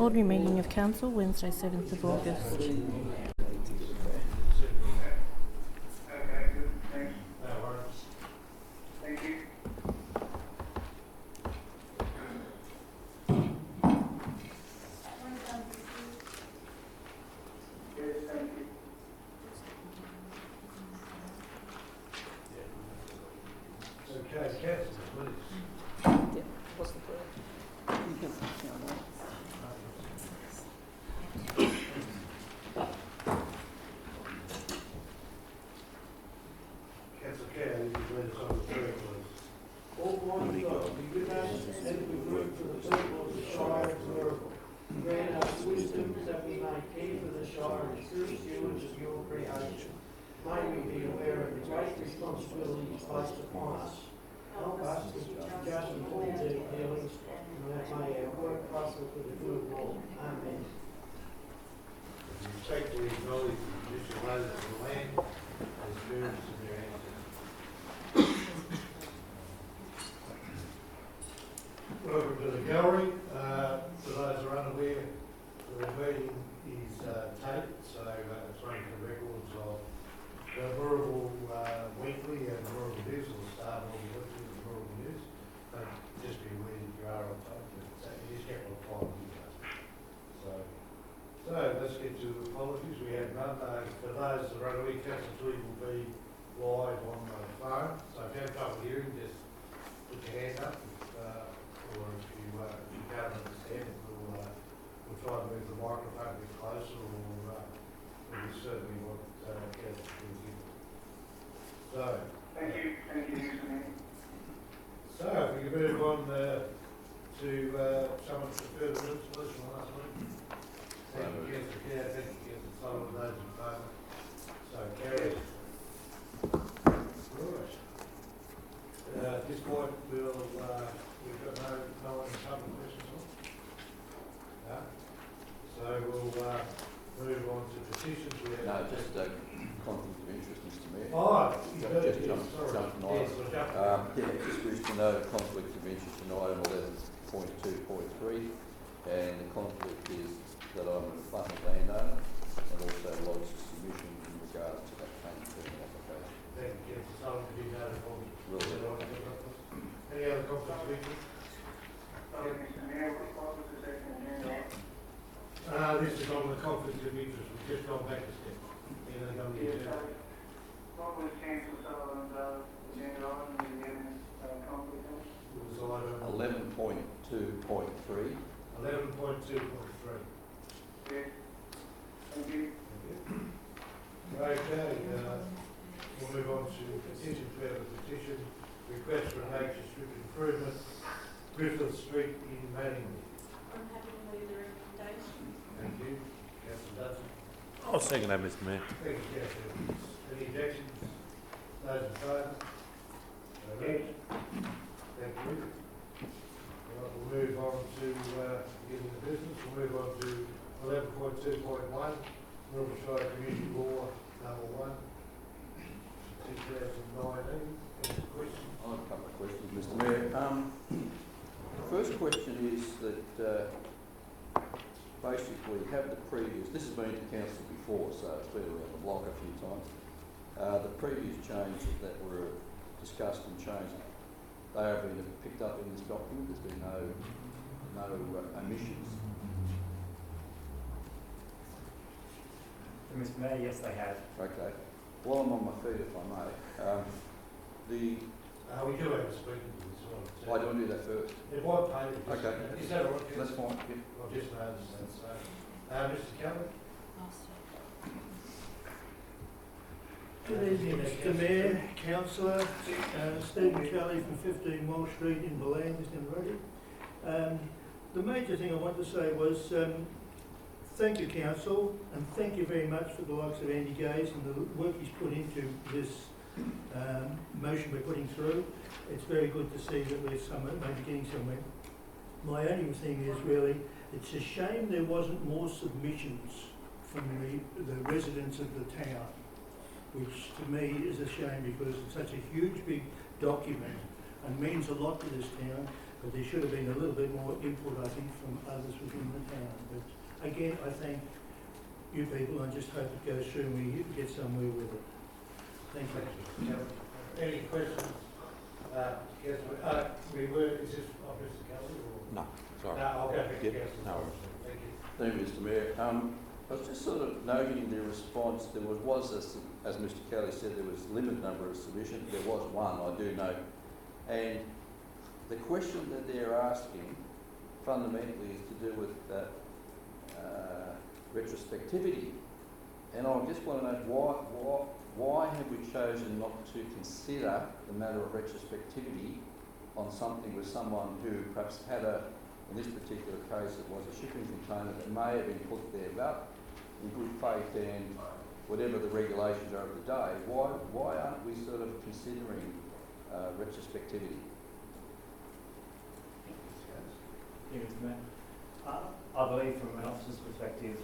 Ordinary meeting of Council, Wednesday 7th of August. Okay, good, thanks. No worries. Thank you. Yes, thank you. Okay, councillors, please. Yeah, what's the first? You can see on that. Councillor Kerr, you can lead us on the prayer, please. Almighty God, be with us as we work for the people of the Shire of Moorabool. Grant us wisdom that we may care for the Shire as true stewards of your creation. May we be aware of the great responsibilities placed upon us. Help us to just and all their dealings, and that may our work prosper for the good of all. Amen. We respectfully acknowledge the traditional owners of the land and spirits of their ancestors. Welcome to the gallery. For those who are unaware, the meeting is taped, so it's running the records of the Moorabool Weekly and the Moorabool News, or the start of the Weekly and the Moorabool News. Just be aware that you are on tape, but it is kept on file. So let's get to apologies. We have none. For those that are unaware, Council 3 will be live on the phone. So if you have trouble hearing, just put your hand up. Or if you can't understand it, we'll try to move the microphone a bit closer, or we certainly want Council to hear. So, Thank you, Mr. Mayor. so if we can move on to someone to further minutes, please, from last week. Thank you, Councillor Kerr. Thank you, Councillor Sullivan. Those in favour. So carried. Right. At this point, we've got no one public questions on? No? So we'll move on to petitions. We have No, just a conflict of interest, Mr Mayor. Oh, you Just got it, jump sorry. an item. Yes, we'll jump. Yeah, just wish to know the conflict of interest in item 11.2.3, and the conflict is that I'm an abutting landowner and also lodged a submission in regard to that planning permit application. Thank you, Councillor Sullivan, to be notified. Will do. Any other conflicts of interest? Mr. Mayor, what was the second agenda? This is on the conflict of interest. We've just gone back a step. Any other on the Yes, agenda? what was Councillor Sullivan's agenda item, the conflict of? It was item 11.2.3. 11.2.3. Yes. Thank you. Okay, we'll move on to petition, further petition, request for an nature strip improvement, Griffith Street in Manningley. I'm happy to leave the recommendation. Thank you. Councillor Dutton. I'll second that, Mr Mayor. Thank you, Councillor. Any objections? Those in favour? Yes. Thank you. Right, we'll move on to getting the business. We'll move on to 11.2.1, Moorabool Shire Community Law #1, 2019. Any questions? I have a couple of questions, Mr Mayor. The first question is that basically have the previous, this has been to council before, so it's been around the block a few times. The previous changes that were discussed and changed, they have been picked up in this document. There's been no omissions. Mr Mayor, yes they have. Okay. While I'm on my feet, if I may, We do have a speaking to this one. why do I do that first? It was paid. Okay. Is that all right? That's fine. Yeah. I've just noticed that. So, Mr. Kelly? Good evening, Mr Mayor, Councillor, Stephen Kelly from 15 Wall Street in Belangton, Ready. The major thing I want to say was thank you, Council, and thank you very much for the likes of Andy Gaze and the work he's put into this motion we're putting through. It's very good to see that we're maybe getting somewhere. My only thing is really, it's a shame there wasn't more submissions from the residents of the town, which to me is a shame because it's such a huge big document and means a lot to this town, but there should have been a little bit more input, I think, from others within the town. But again, I thank you people and just hope it goes through and we get somewhere with it. Thank you. Yeah. Any questions? Yes, is this Mr. Kelly or? No, sorry. No, I'll go back to Yep, council. no worries. Thank you. Thank you, Mr Mayor. I was just sort of noting the response, there was as Mr Kelly said, there was a limited number of submissions. There was one, I do know. And the question that they're asking fundamentally is to do with retrospectivity. And I just want to know why have we chosen not to consider the matter of retrospectivity on something with someone who perhaps had in this particular case it was a shipping container that may have been put there, but in good faith and whatever the regulations are of the day, why aren't we sort of considering retrospectivity? I believe from an officer's perspective,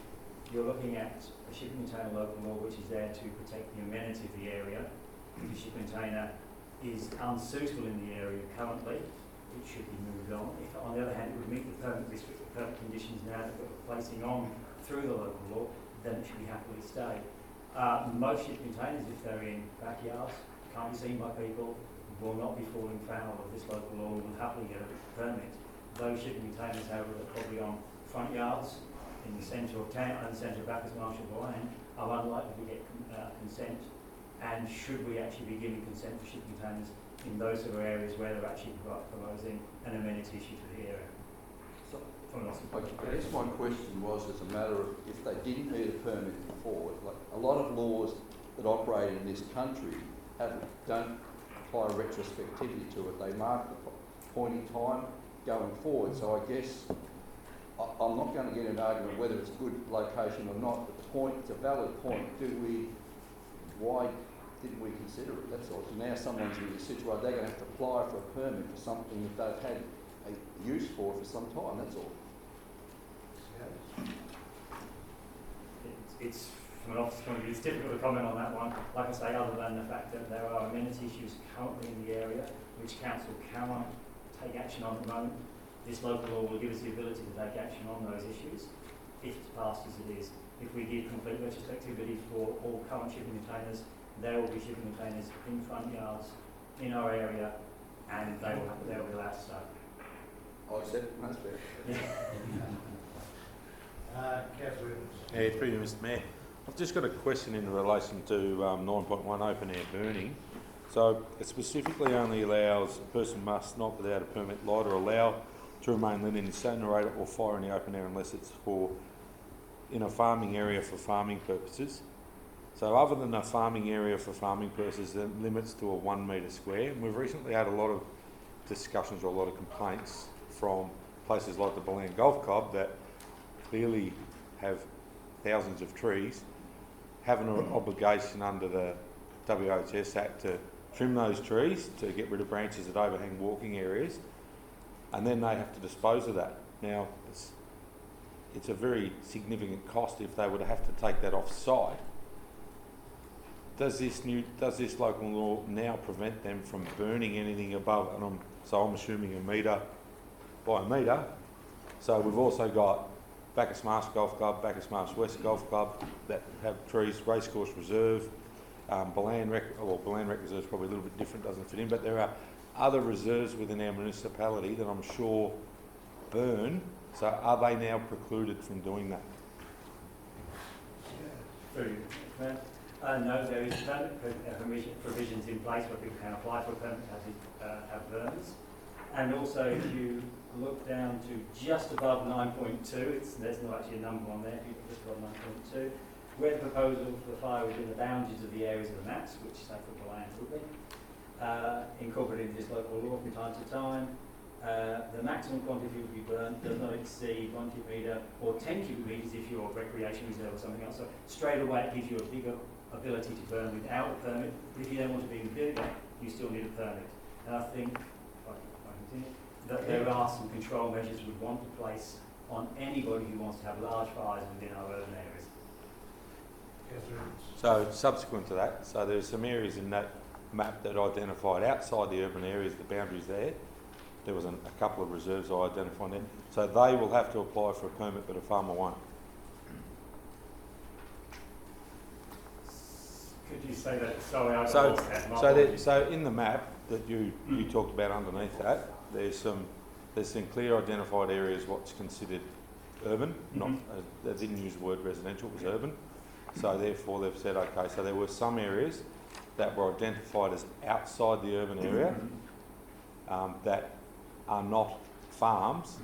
you're looking at a shipping container local law which is there to protect the amenity of the area. If the shipping container is unsuitable in the area currently, it should be moved on. If on the other hand it would meet the restricted permit conditions now that we're placing on through the local law, then it should be happily stayed. Most shipping containers, if they're in backyards, can't be seen by people, will not be falling foul of this local law and will happily get a permit. Those shipping containers, however, that are probably on front yards in the centre of town and the centre of Bacchus Marshall Lane are unlikely to get consent. And should we actually be giving consent for shipping containers in those sort of areas where they're actually proposing an amenity issue to the area? So, from an officer's perspective. I guess my question was as a matter of if they didn't need a permit before, like a lot of laws that operate in this country don't apply retrospectivity to it. They mark the point in time going forward. So I guess I'm not going to get an argument whether it's a good location or not, but the point, it's a valid point. Why didn't we consider it? That's all. So now someone's in a situation, they're going to have to apply for a permit for something that they've had a use for some time, that's all. It's from an officer's point of view, it's difficult to comment on that one. Like I say, other than the fact that there are amenity issues currently in the area which council cannot take action on at the moment. This local law will give us the ability to take action on those issues if it's passed as it is. If we give complete retrospectivity for all current shipping containers, there will be shipping containers in front yards in our area and they will be allowed to stay. I accept, that's fair. Councillor Evans. Yeah, through you, Mr Mayor. I've just got a question in relation to 9.1 open air burning. So it specifically only allows a person must not without a permit light or allow to remain lit in incinerator or fire in the open air unless it's in a farming area for farming purposes. So other than a farming area for farming purposes, it limits to a 1 metre square. And we've recently had a lot of discussions or a lot of complaints from places like the Balan Golf Club that clearly have thousands of trees, have an obligation under the WHS Act to trim those trees to get rid of branches that overhang walking areas, and then they have to dispose of that. Now, it's a very significant cost if they would have to take that off site. Does this local law now prevent them from burning anything above, and I'm assuming a metre by a metre. So we've also got Bacchus Marsh Golf Club, Bacchus Marsh West Golf Club that have trees, Racecourse Reserve, Balan Rec Reserve is probably a little bit different, doesn't fit in, but there are other reserves within our municipality that I'm sure burn. So are they now precluded from doing that? No, there is provisions in place where people can apply for a permit to have burns. And also, if you look down to just above 9.2, there's not actually a number on there, if you look just above 9.2, where the proposal for the fire within the boundaries of the areas of the maps, which say for the land would be, incorporated into this local law from time to time. The maximum quantity would be burned does not exceed 1 cubic metre or 10 cubic metres if you're a recreation reserve or something else. So straight away it gives you a bigger ability to burn without a permit, but if you don't want to be bigger, you still need a permit. And I think, if I continue, that there are some control measures we'd want to place on anybody who wants to have large fires within our urban areas. So subsequent to that, so there's some areas in that map that identified outside the urban areas, the boundaries there. There was a couple of reserves I identified there. So they will have to apply for a permit, but a farmer won't. Could you say that? Sorry, I So, lost that. My so, apologies. so in the map that you talked about underneath that, there's some clear identified areas what's considered urban. Not they didn't use the word residential; it was urban. So therefore, they've said okay. So there were some areas that were identified as outside the urban area that are not farms,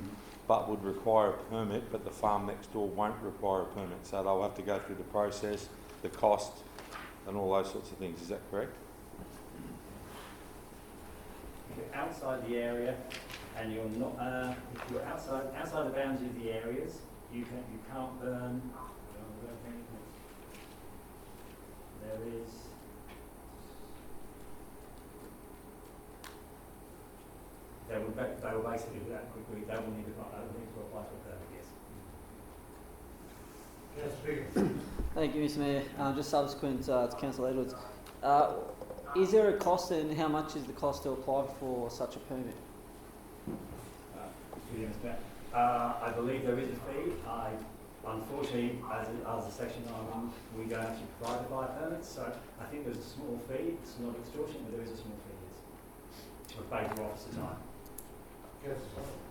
but would require a permit. But the farm next door won't require a permit, so they'll have to go through the process, the cost, and all those sorts of things. Is that correct? If you're outside the area and you're not, if you're outside the boundary of the areas, you can't burn. There is. They will basically do that quickly. They will need to apply for a permit. Yes. Councillor Biggin. Thank you, Mr Mayor. Just subsequent to Councillor Edwards, is there a cost, and how much is the cost to apply for such a permit? I believe there is a fee. Unfortunately, as a section 9, we don't actually provide the buy permits, so I think there's a small fee. It's not extortion, but there is a small fee. Yes. We're paid for officer time.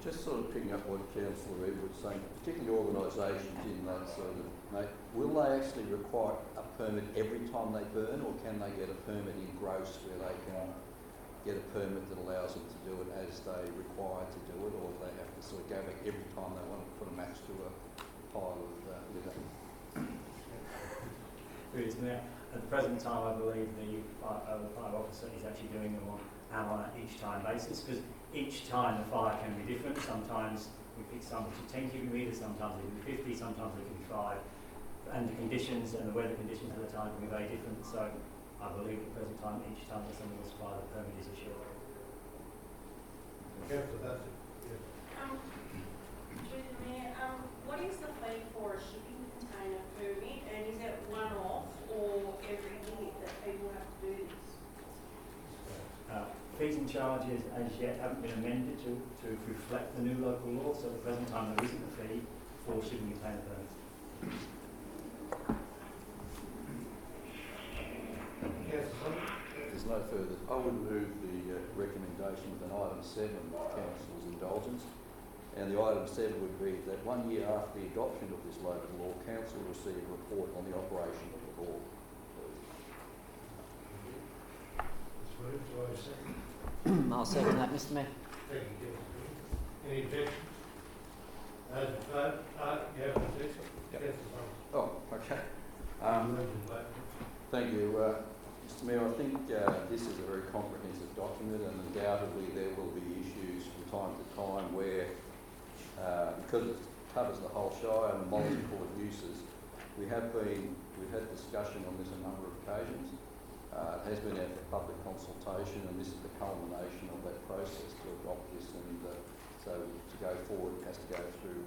Just sort of picking up what Councillor Edwards was saying, particularly organisations in that sort of, will they actually require a permit every time they burn, or can they get a permit in gross where they can get a permit that allows them to do it as they require to do it, or do they have to sort of go back every time they want to put a match to a pile of litter? At the present time, I believe the fire officer is actually doing them on an each time basis, because each time the fire can be different. Sometimes we pick some which are 10 cubic metres, sometimes it can be 50, sometimes it can be 5. And the conditions and the weather conditions at the time can be very different. So I believe at the present time, each time that somebody will supply the permit is assured. Councillor, that's it. Yes. Through the Mayor, what is the fee for a shipping container permit, and is it one-off or every year that people have to do this? Fees and charges as yet haven't been amended to reflect the new local law, so at the present time there isn't a fee for shipping container permits. There's no further. I would move the recommendation of an item 7 with Council's indulgence, and the item 7 would be that 1 year after the adoption of this local law, Council will receive a report on the operation of the law. It's moved. Do I have a second? I'll second that, Mr Mayor. Thank you, Councillor Biggin. Any objection? As a vote, you have an objection? Yep. Councillor Oh, okay. Thomas. Thank you, Mr Mayor. I think this is a very comprehensive document, and undoubtedly there will be issues from time to time where, because it covers the whole Shire and multiple uses, we've had discussion on this a number of occasions. It has been out for public consultation, and this is the culmination of that process to adopt this, and so to go forward it has to go through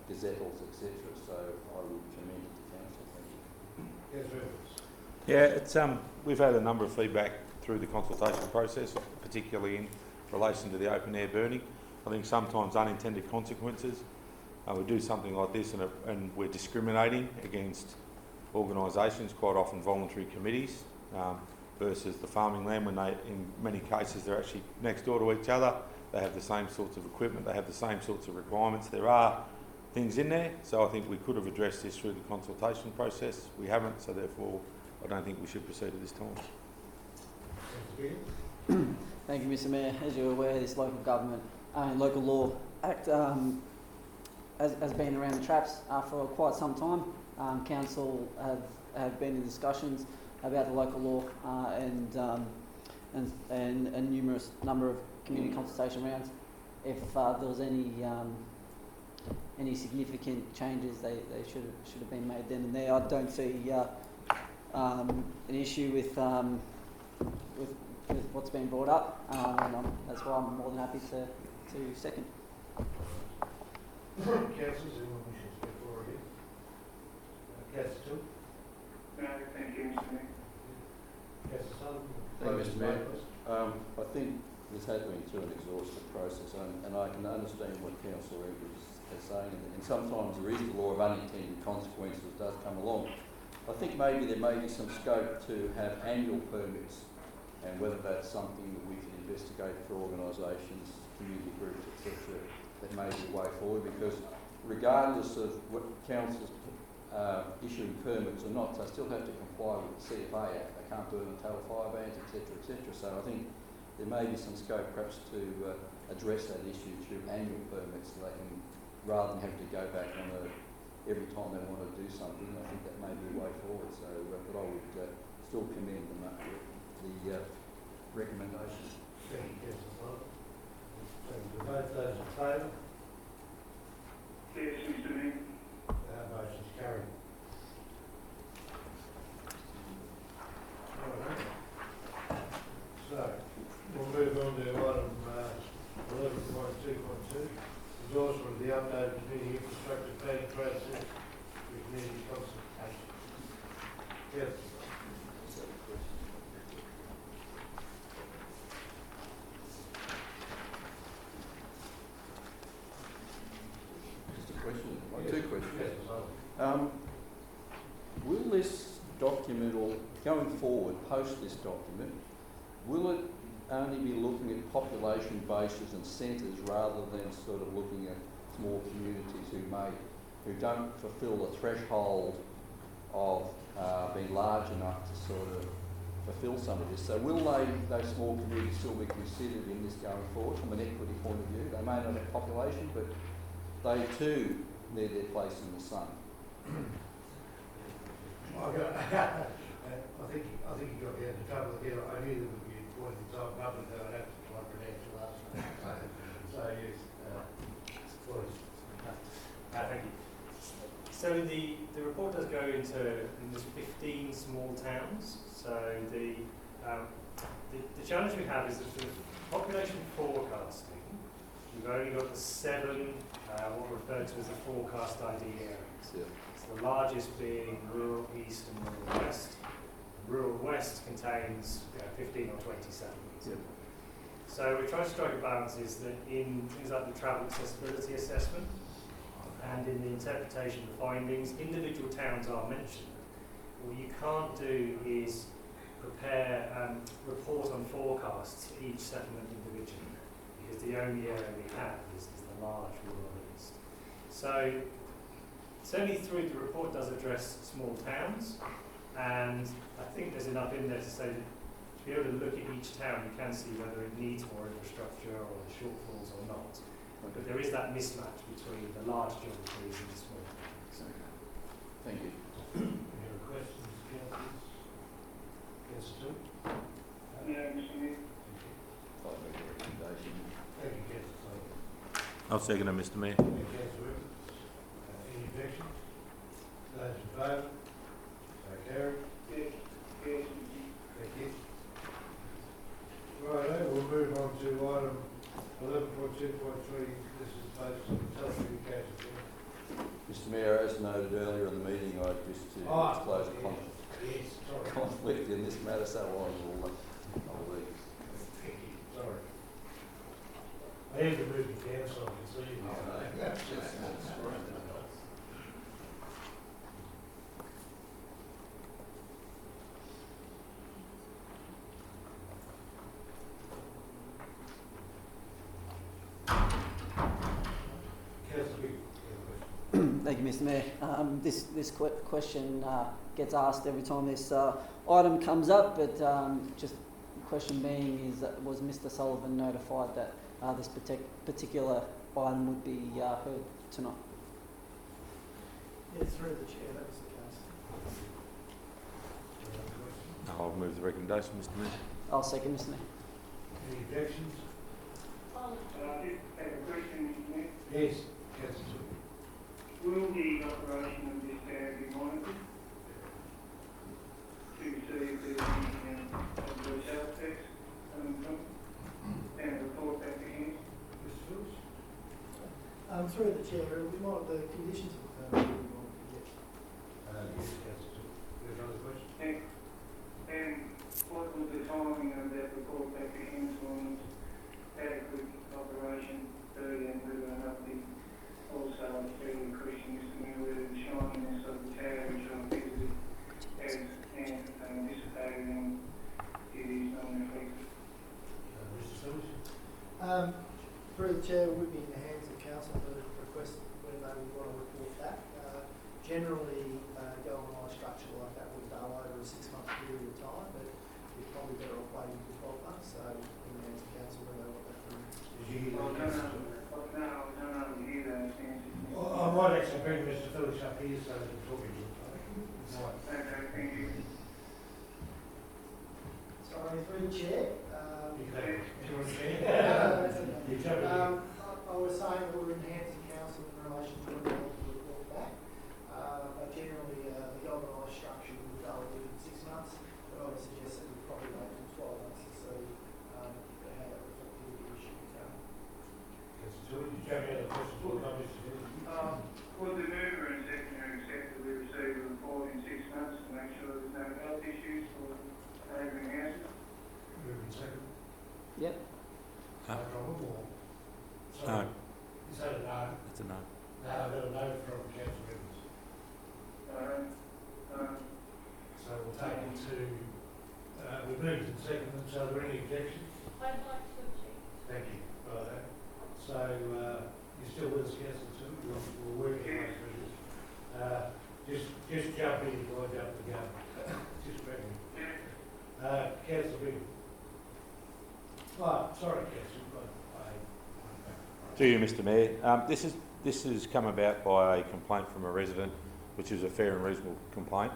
gazettals, etc. So I would commend it to Council. Thank you. Yes, Edwards. Yeah, it's we've had a number of feedback through the consultation process, particularly in relation to the open air burning. I think sometimes unintended consequences. We do something like this and we're discriminating against organisations, quite often voluntary committees, versus the farming land when they, in many cases, they're actually next door to each other. They have the same sorts of equipment, they have the same sorts of requirements. There are things in there, so I think we could have addressed this through the consultation process. We haven't, so therefore I don't think we should proceed at this time. Councillor Biggin. Thank you, Mr Mayor. As you're aware, this local government, local law act has been around the traps for quite some time. Council have been in discussions about the local law and a numerous number of community consultation rounds. If there was any significant changes, they should have been made then and there. I don't see an issue with what's been brought up, and that's why I'm more than happy to second. Councillors, anyone wishing to speak for or against? Councillor Two. No, thank you, Mr Mayor. Councillor Sullivan. Thank you, Mr Mayor. I think this has been through an exhaustive process, and I can understand what Councillor Edwards is saying, and sometimes there is the law of unintended consequences does come along. I think maybe there may be some scope to have annual permits, and whether that's something that we can investigate for organisations, community groups, etc. That may be a way forward, because regardless of what councils issuing permits or not, they still have to comply with the CFA Act. They can't do it on tail fire bans, etc., etc. So I think there may be some scope perhaps to address that issue through annual permits, so they can, rather than have to go back on every time they want to do something. I think that may be a way forward. So, but I would still commend the recommendation. Thank you, Councillor Bob. Thank you. Both those in favour? Yes, Mr. Mayor. Motion's carried. Right. So, we'll move on to item 11.2.2, endorsement of the updated community infrastructure planning process for community consultation. Yes. Just a question, two questions. Yes. Will this document, or going forward, post this document, will it only be looking at population bases and centres rather than sort of looking at small communities who don't fulfil the threshold of being large enough to sort of fulfil some of this? So will those small communities still be considered in this going forward from an equity point of view? They may not have population, but they too need their place in the sun. I think you got me into trouble here. I knew there would be a point in time public that I'd have to try and pronounce your last name. So yes, please. Thank you. So the report does go into 15 small towns. So the challenge we have is that for population forecasting, we've only got the 7 what are referred to as the forecast ID areas. Yeah. So the largest being rural east and rural west. Rural west contains 15 or 20 settlements. Yep. So we're trying to strike a balance is that in things like the travel accessibility assessment and in the interpretation of the findings, individual towns are mentioned. What you can't do is prepare report on forecasts for each settlement individually, because the only area we have is the large rural east. So certainly through the report does address small towns, and I think there's enough in there to say that to be able to look at each town, you can see whether it needs more infrastructure or the shortfalls or not. But there is that mismatch between the large geographies and the small towns. Thank you. Any other questions, councillors? Yes, Stu? No, Mr. Mayor. I'll make a recommendation. Thank you, councillor. I'll second it, Mr Mayor. Thank you, councillor Evans. Any objections? Those in favour? So carried. Yes, yes, Mr. Mayor. Thank you. Righto, we'll move on to item 11.2.3. This is based on the telecommunications. Mr Mayor, as noted earlier in the meeting, I wish to disclose a Yes, sorry. conflict in this matter, so I'll leave. Thank you, sorry. I had to move it down so I can see you. Thank you, Mr Mayor. This question gets asked every time this item comes up, but just the question being is, was Mr Sullivan notified that this particular item would be heard tonight? Yeah, through the chair, that was the case. I'll move the recommendation, Mr Mayor. I'll second, Mr Mayor. Any objections? Um, I just have a question, Mr. Mayor. Yes, councillor. Will the operation of this tower be monitored to see if there's any adverse aspects coming from and report back to him? Mr Phillips? Through the chair, we might the conditions of the permit. Yes, councillor. There's another question? And what was the timing of that report back to him on adequate operation be, and whether or not the also fairly question is to me whether the shininess of the tower which I visited generally, galvanised structure like that will dull over a 6-month period of time, but you're probably better off waiting for 12 months, so in the hands of council, whether what that through. Well, no, no, hear those answers. Well, I might actually bring Mr. Phillips up here so we can talk to you. Okay, thank you. Sorry, through the chair. Exactly. I was saying that we're in the hands of council in relation to the report back, but generally the galvanised structure will go within 6 months, but I would suggest that we probably wait until 12 months to see how that reflectivity issue is going. Do you have any other questions or comments? Would the mover and seconder accept that we receive a report in 6 months to make sure there's no health issues or neighbouring houses? Move and second. Yep. No problem, or? No. Is that a no? It's a no. No, I've got a no from council members. So we'll take it to, we've moved and seconded, so are there any objections? I'd like to object. Thank you. Righto. So, you're still with us, council, too? We're working our way through this. Just jump in if I jump the gun. Just grab me. Council Big. Oh, sorry, council. To you, Mr. Mayor. This has come about by a complaint from a resident, which is a fair and reasonable complaint.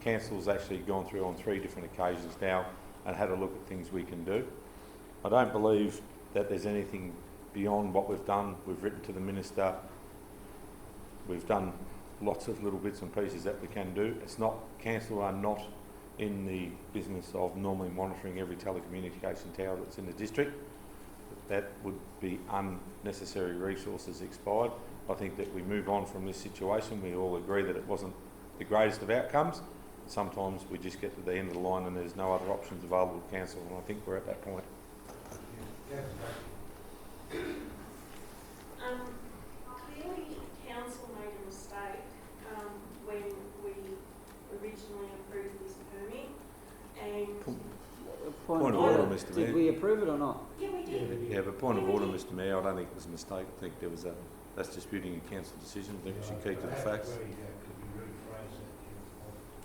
Council's actually gone through on 3 different occasions now and had a look at things we can do. I don't believe that there's anything beyond what we've done. We've written to the Minister. We've done lots of little bits and pieces that we can do. It's not, council are not in the business of normally monitoring every telecommunication tower that's in the district. That would be unnecessary resources expired. I think that we move on from this situation. We all agree that it wasn't the greatest of outcomes. Sometimes we just get to the end of the line and there's no other options available to council, and I think we're at that point. Clearly, council made a mistake when we originally approved this permit, and Point of order, Mr. Mayor. Did we approve it or not? yeah, we did. Yeah, but point of order, Mr. Mayor, I don't think it was a mistake. I think there was that's disputing a council decision. I think we should keep to the facts.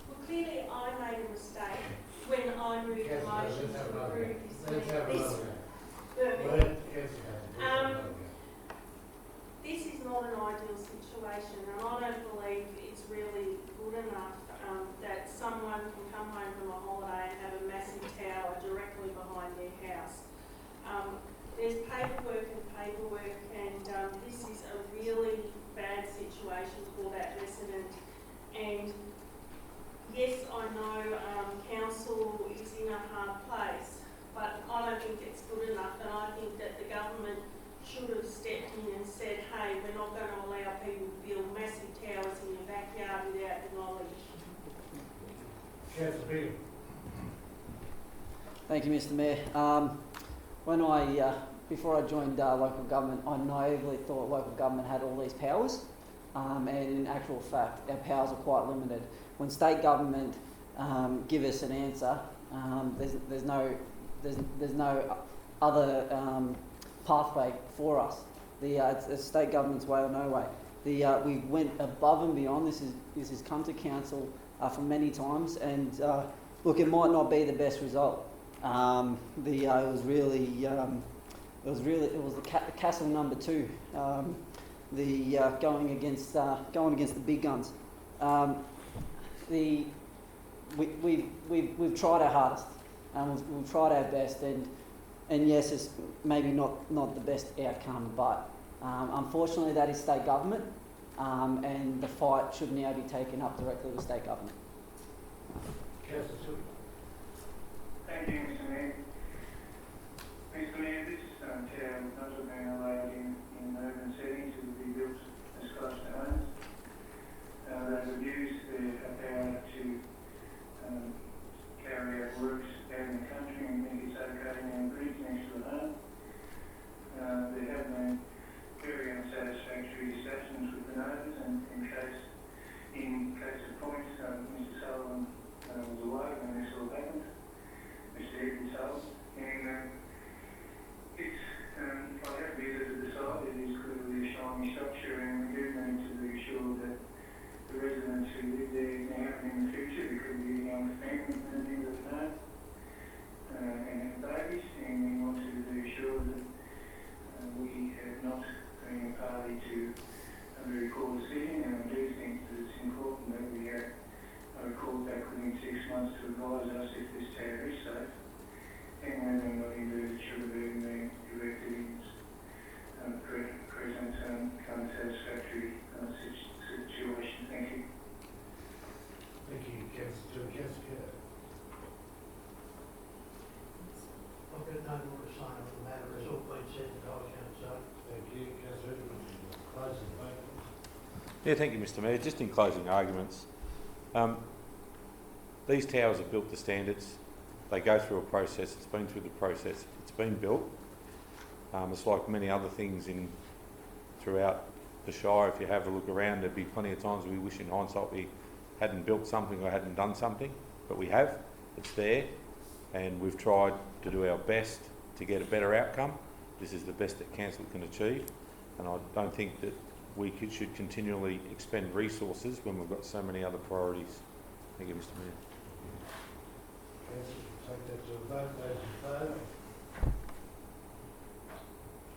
Well, clearly, I made a mistake when I moved the motion to approve this permit. This is not an ideal situation, and I don't believe it's really good enough that someone can come home from a holiday and have a massive tower directly behind their house. There's paperwork, and this is a really bad situation for that resident. And yes, I know council is in a hard place, but I don't think it's good enough, and I think that the government should have stepped in and said, hey, we're not going to allow people to build massive towers in your backyard without the knowledge. Council Big. Thank you, Mr. Mayor. When before I joined local government, I naively thought local government had all these powers, and in actual fact, our powers are quite limited. When state government give us an answer, there's no other pathway for us. It's state government's way or no way. We went above and beyond. This has come to council for many times, and look, it might not be the best result. It was the castle number 2. Going against the big guns. We've tried our hardest, and we've tried our best, and yes, it's maybe not the best outcome, but unfortunately that is state government, and the fight should now be taken up directly with state government. Thank you, Mr. Mayor. Mr. Mayor, this tower has not been allowed in urban settings to be built as close to homes. They've abused their power to carry out works out in the country and think it's okay in a bridge next to the home. There have been very unsatisfactory discussions with the neighbours, and in case of point, Mr. Sullivan was away when this all happened. Mr. Yeah, thank you, Mr Mayor. Just in closing arguments, these towers are built to standards. They go through a process. It's been through the process. It's been built. It's like many other things throughout the Shire. If you have a look around, there'd be plenty of times we wish in hindsight we hadn't built something or hadn't done something, but we have. It's there, and we've tried to do our best to get a better outcome. This is the best that council can achieve, and I don't think that we should continually expend resources when we've got so many other priorities. Thank you, Mr Mayor. Councillor, take that to a vote. Those in favour?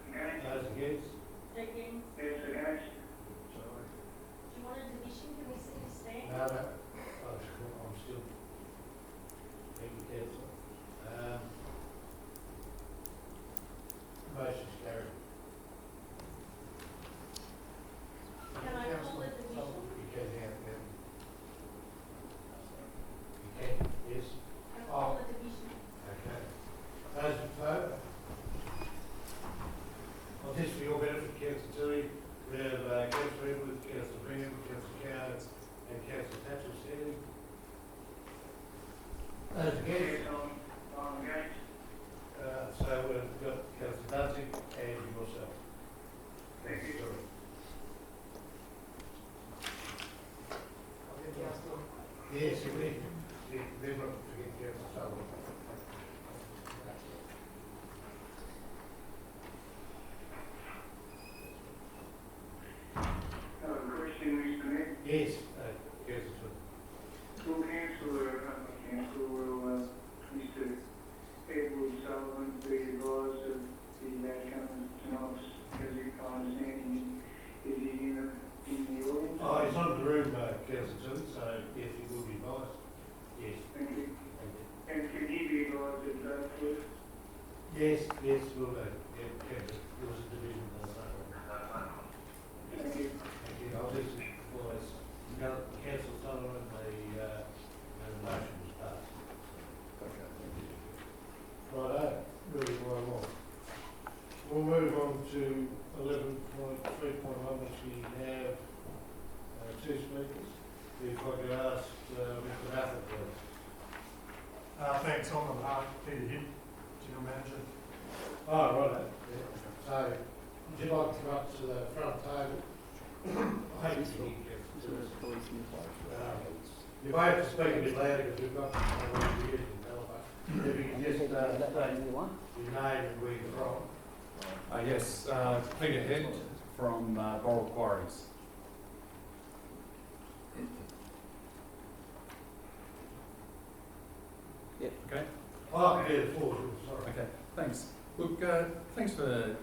Against? Those against? Again, Yes, against? Sorry. do you want a division? Can we see the stand? No, I'm still. Thank you, councillor. Motion's carried. Can I call a division? You can now, yeah. You can, yes. Can I call a division? Okay. Those in favour? Well, just for your benefit, Councillor Tui, we have Councillor Edwards, Councillor Bingham, Councillor Coward and Councillor Thatcher standing. Those against? Yes, I'm against. So we've got Councillor Dunsey and yourself. Thank you. Sorry. Yes, you need. Never forget Councillor Sullivan. Question, Mr Mayor. Yes, Councillor. Will Mr Edward Sullivan be advised of the outcome of tonight's, because if I understand, is he in the audience? Oh, he's not in the room, Councillor Tui, so yes, he will be advised. Yes. Thank you. Thank you. And can he be advised of that, please? Yes, yes, will do. Yeah, Councillor, there was a division on that one. Thank you. Thank you. I'll just advise Councillor Sullivan, the motion was passed. Okay, thank you. Righto, moving right along. We'll move on to 11.3.1, which we have two speakers. If I could ask Mr. Baffert, please. Thanks, I'm on behalf of Peter Hill, General Manager. Oh, righto. Yeah. So, would you like to come up to the front table? I hate to hear you. You may have to speak a bit louder because we've got someone here in telephone. If you can just state your name and where you're from. Yes, Peter Head from Boral Quarries. Yep. Okay. Oh, yeah, the floor, sorry. Okay, thanks. Look, thanks for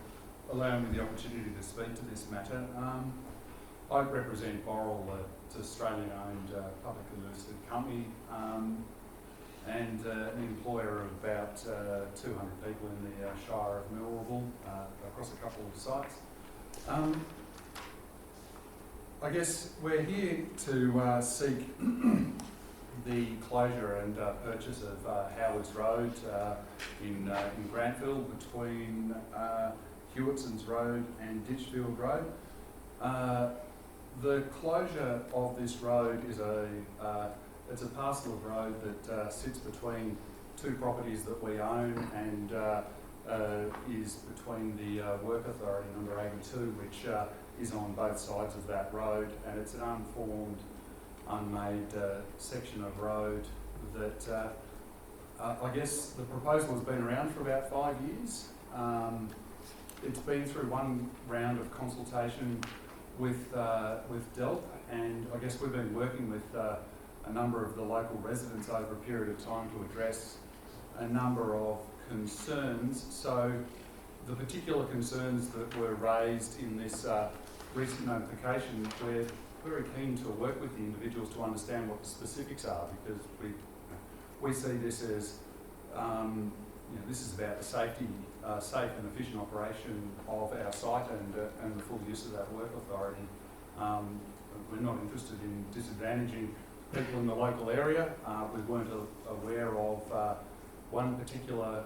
allowing me the opportunity to speak to this matter. I represent Boral, it's an Australian-owned publicly listed company and an employer of about 200 people in the Shire of Moorabool across a couple of sites. I guess we're here to seek the closure and purchase of Howards Road in Grantville between Hewittson's Road and Ditchfield Road. The closure of this road is it's a parcel of road that sits between two properties that we own and is between the Work Authority number 82, which is on both sides of that road, and it's an unformed, unmade section of road that I guess the proposal has been around for about 5 years. It's been through one round of consultation with DELP, and I guess we've been working with a number of the local residents over a period of time to address a number of concerns. So the particular concerns that were raised in this recent notification, we're very keen to work with the individuals to understand what the specifics are, because we see this as this is about the safety, safe and efficient operation of our site and the full use of that work authority. We're not interested in disadvantaging people in the local area. We weren't aware of one particular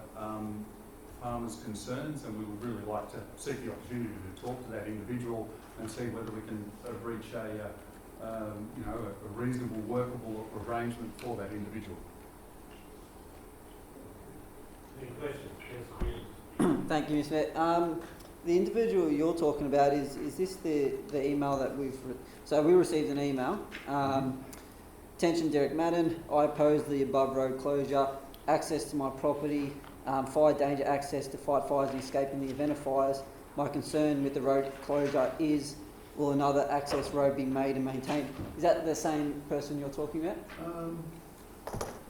farmer's concerns, and we would really like to seek the opportunity to talk to that individual and see whether we can reach a reasonable, workable arrangement for that individual. Any questions? Councillor Williams? Thank you, Mr. Mayor. The individual you're talking about, is this the email that so we received an email. Attention Derek Madden, I oppose the above road closure, access to my property, fire danger access to fight fires and escape in the event of fires. My concern with the road closure is, will another access road be made and maintained? Is that the same person you're talking about?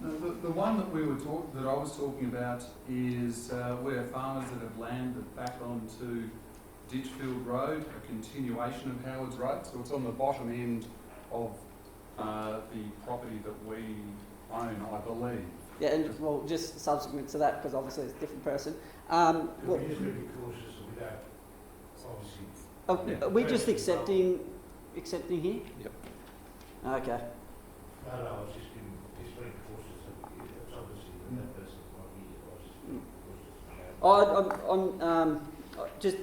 No, the one that I was talking about is where farmers that have landed back onto Ditchfield Road, a continuation of Howard's Road. So it's on the bottom end of the property that we own, I believe. Yeah, and well, just subsequent to that, because obviously it's a different person. Well, we just need to be cautious that we don't, obviously. Are we just accepting here? Yep. Okay. No, I was just being cautious that it's obviously that person's not here. I was just cautious. Just,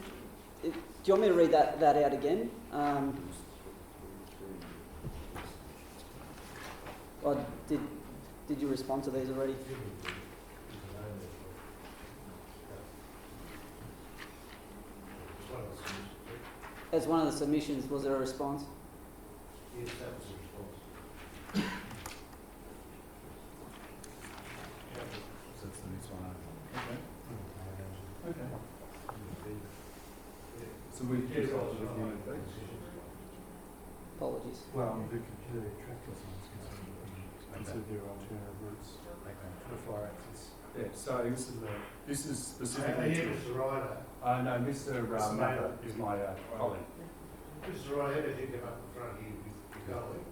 do you want me to read that out again? Or did you respond to these already? As one of the submissions, was there a response? Yes, that was the response. So that's the next one over. Okay. So we Yeah, just well, got with him. Apologies. Well, the tractor signs consider their alternative routes for fire access. Yeah, so this is specifically. Yeah, Mr. Ryder. No, Mr. Mather is my colleague. Mr. Ryder, how did you get up in front here with your colleague?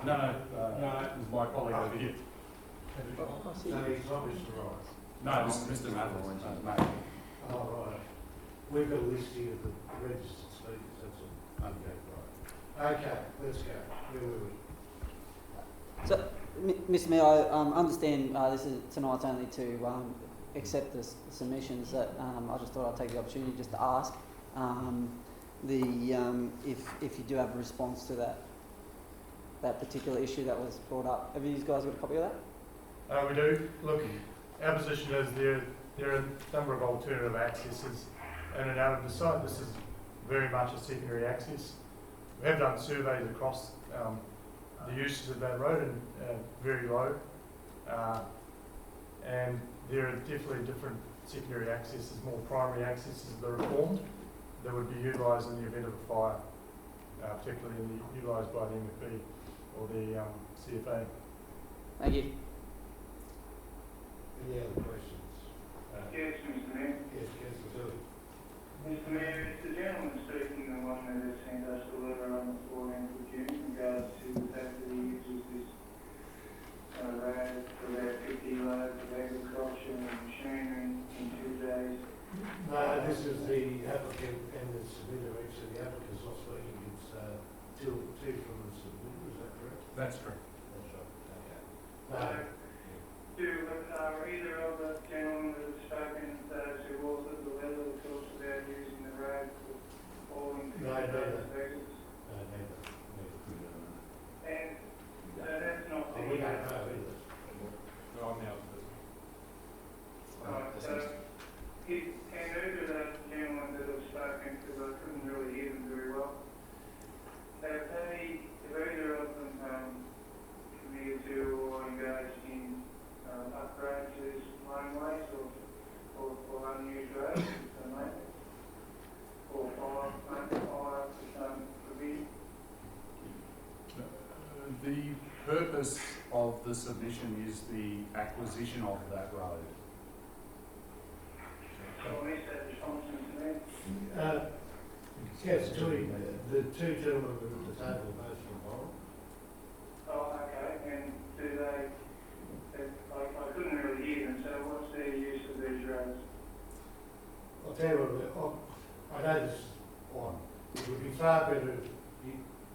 No, it was my colleague over here. No, he's not Mr. Ryder. No, this is Mr. Mather. Oh, right. We've got a list here of the registered speakers, that's all. Okay, right. Okay, let's go. Where were we? So, Mr. Mayor, I understand this is tonight's only to accept the submissions. That I just thought I'd take the opportunity just to ask if you do have a response to that particular issue that was brought up. Have you guys got a copy of that? We do. Look, our position is there are a number of alternative accesses in and out of the site. This is very much a secondary access. We have done surveys across the uses of that road, and very low. And there are definitely different secondary accesses, more primary accesses that are reformed that would be utilised in the event of a fire, particularly utilised by the MFB or the CFA. Thank you. Any other questions? Yes, Mr. Mayor. Yes, Councillor Billy. Mr. Mayor, it's the gentleman speaking, the one that has sent us a letter on the 14th of June in regards to the fact that he uses this road for about 50 loads of agriculture and machinery in 2 days. No, this is the applicant and the submitter. Actually, the applicant's not speaking. It's two from the submitter. Is that correct? That's correct. That's right. Okay. So, do either of the gentlemen that have spoken, those who authored the letter that talks about using the road for hauling 50 loads of vehicles? No, never. And so that's not the... We don't know either. Right, so can either of those gentlemen that have spoken, because I couldn't really hear them very well, have either of them committed to or engaged in upgrades to this laneways or unused roads, or fire provision? The purpose of the submission is the acquisition of that road. So I missed that response, Mr. Mayor. Councillor Tui, the two gentlemen at the table, both from Warren. Oh, okay, and do they, I couldn't really hear them, so what's their use of these roads? I'll tell you what, I know this one. It would be far better if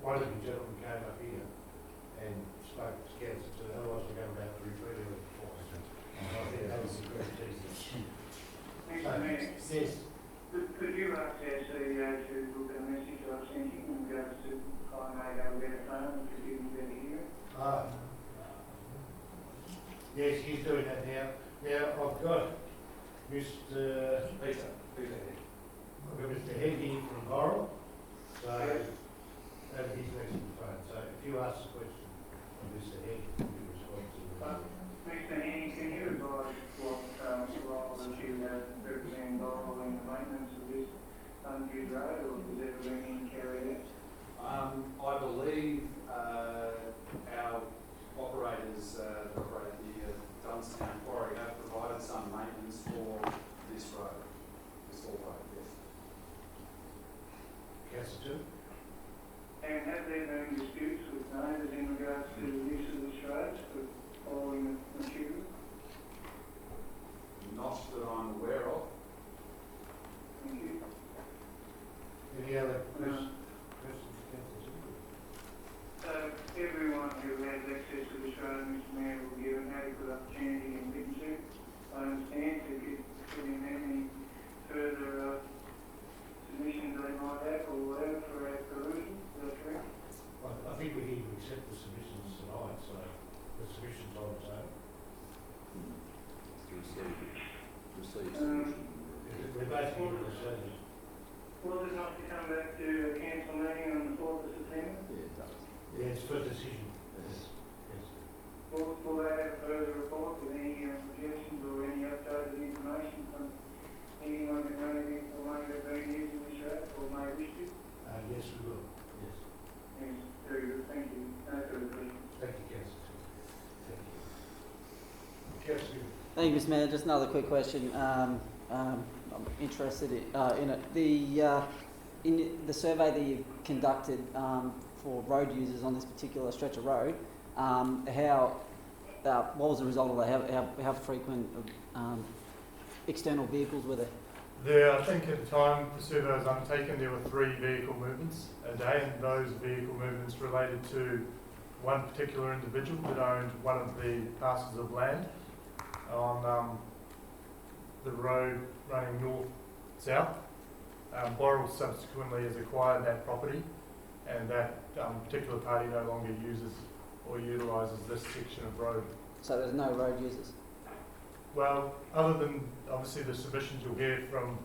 one of you gentlemen came up here and spoke to Councillor Tui, otherwise we're going to have to repeat it twice. I think that would be very easy. Yes, he's doing that now. Now, I've got Mr. Peter. I've got Mr. Headley from Coral. So, and he's next to the phone. So if you ask a question of Mr. Head, he'll be responsible. Mr. Henny, can you advise what role that you have representing Laurel in the maintenance of this unused road, or has ever been carried out? I believe our operators that operate the Dunstown Quarry have provided some maintenance for this road, this whole road, yes. Councillor Two? And have there been disputes with neighbours in regards to the use of this road for following the material? Not that I'm aware of. Thank you. Any other questions? Everyone who has access to this road, Mr. Mayor, will give an adequate opportunity in written to. I understand if you put in any further submissions they might have or whatever for our perusal, is that correct? I think we need to accept the submissions tonight, so the submissions on its own. Receive submission. We're both here to receive it. Was it not to come back to a council meeting on the 4th of September? Yeah, it does. Yeah, it's for decision. Yes. Yes. Will they have a further report with any suggestions or any updated information from anyone who may have been using this road or may wish to? Yes, we will. Yes. Yes, very good, thank you. No further questions. Thank you, Councillor. Thank you. Councillor. Thank you, Mr. Mayor. Just another quick question. I'm interested in it. In the survey that you conducted for road users on this particular stretch of road, what was the result of that? How frequent external vehicles were there? There, I think at the time the survey was undertaken, there were 3 vehicle movements a day, and those vehicle movements related to one particular individual that owned one of the parcels of land on the road running north-south. Boral subsequently has acquired that property, and that particular party no longer uses or utilises this section of road. So there's no road users? Well, other than obviously the submissions you'll hear from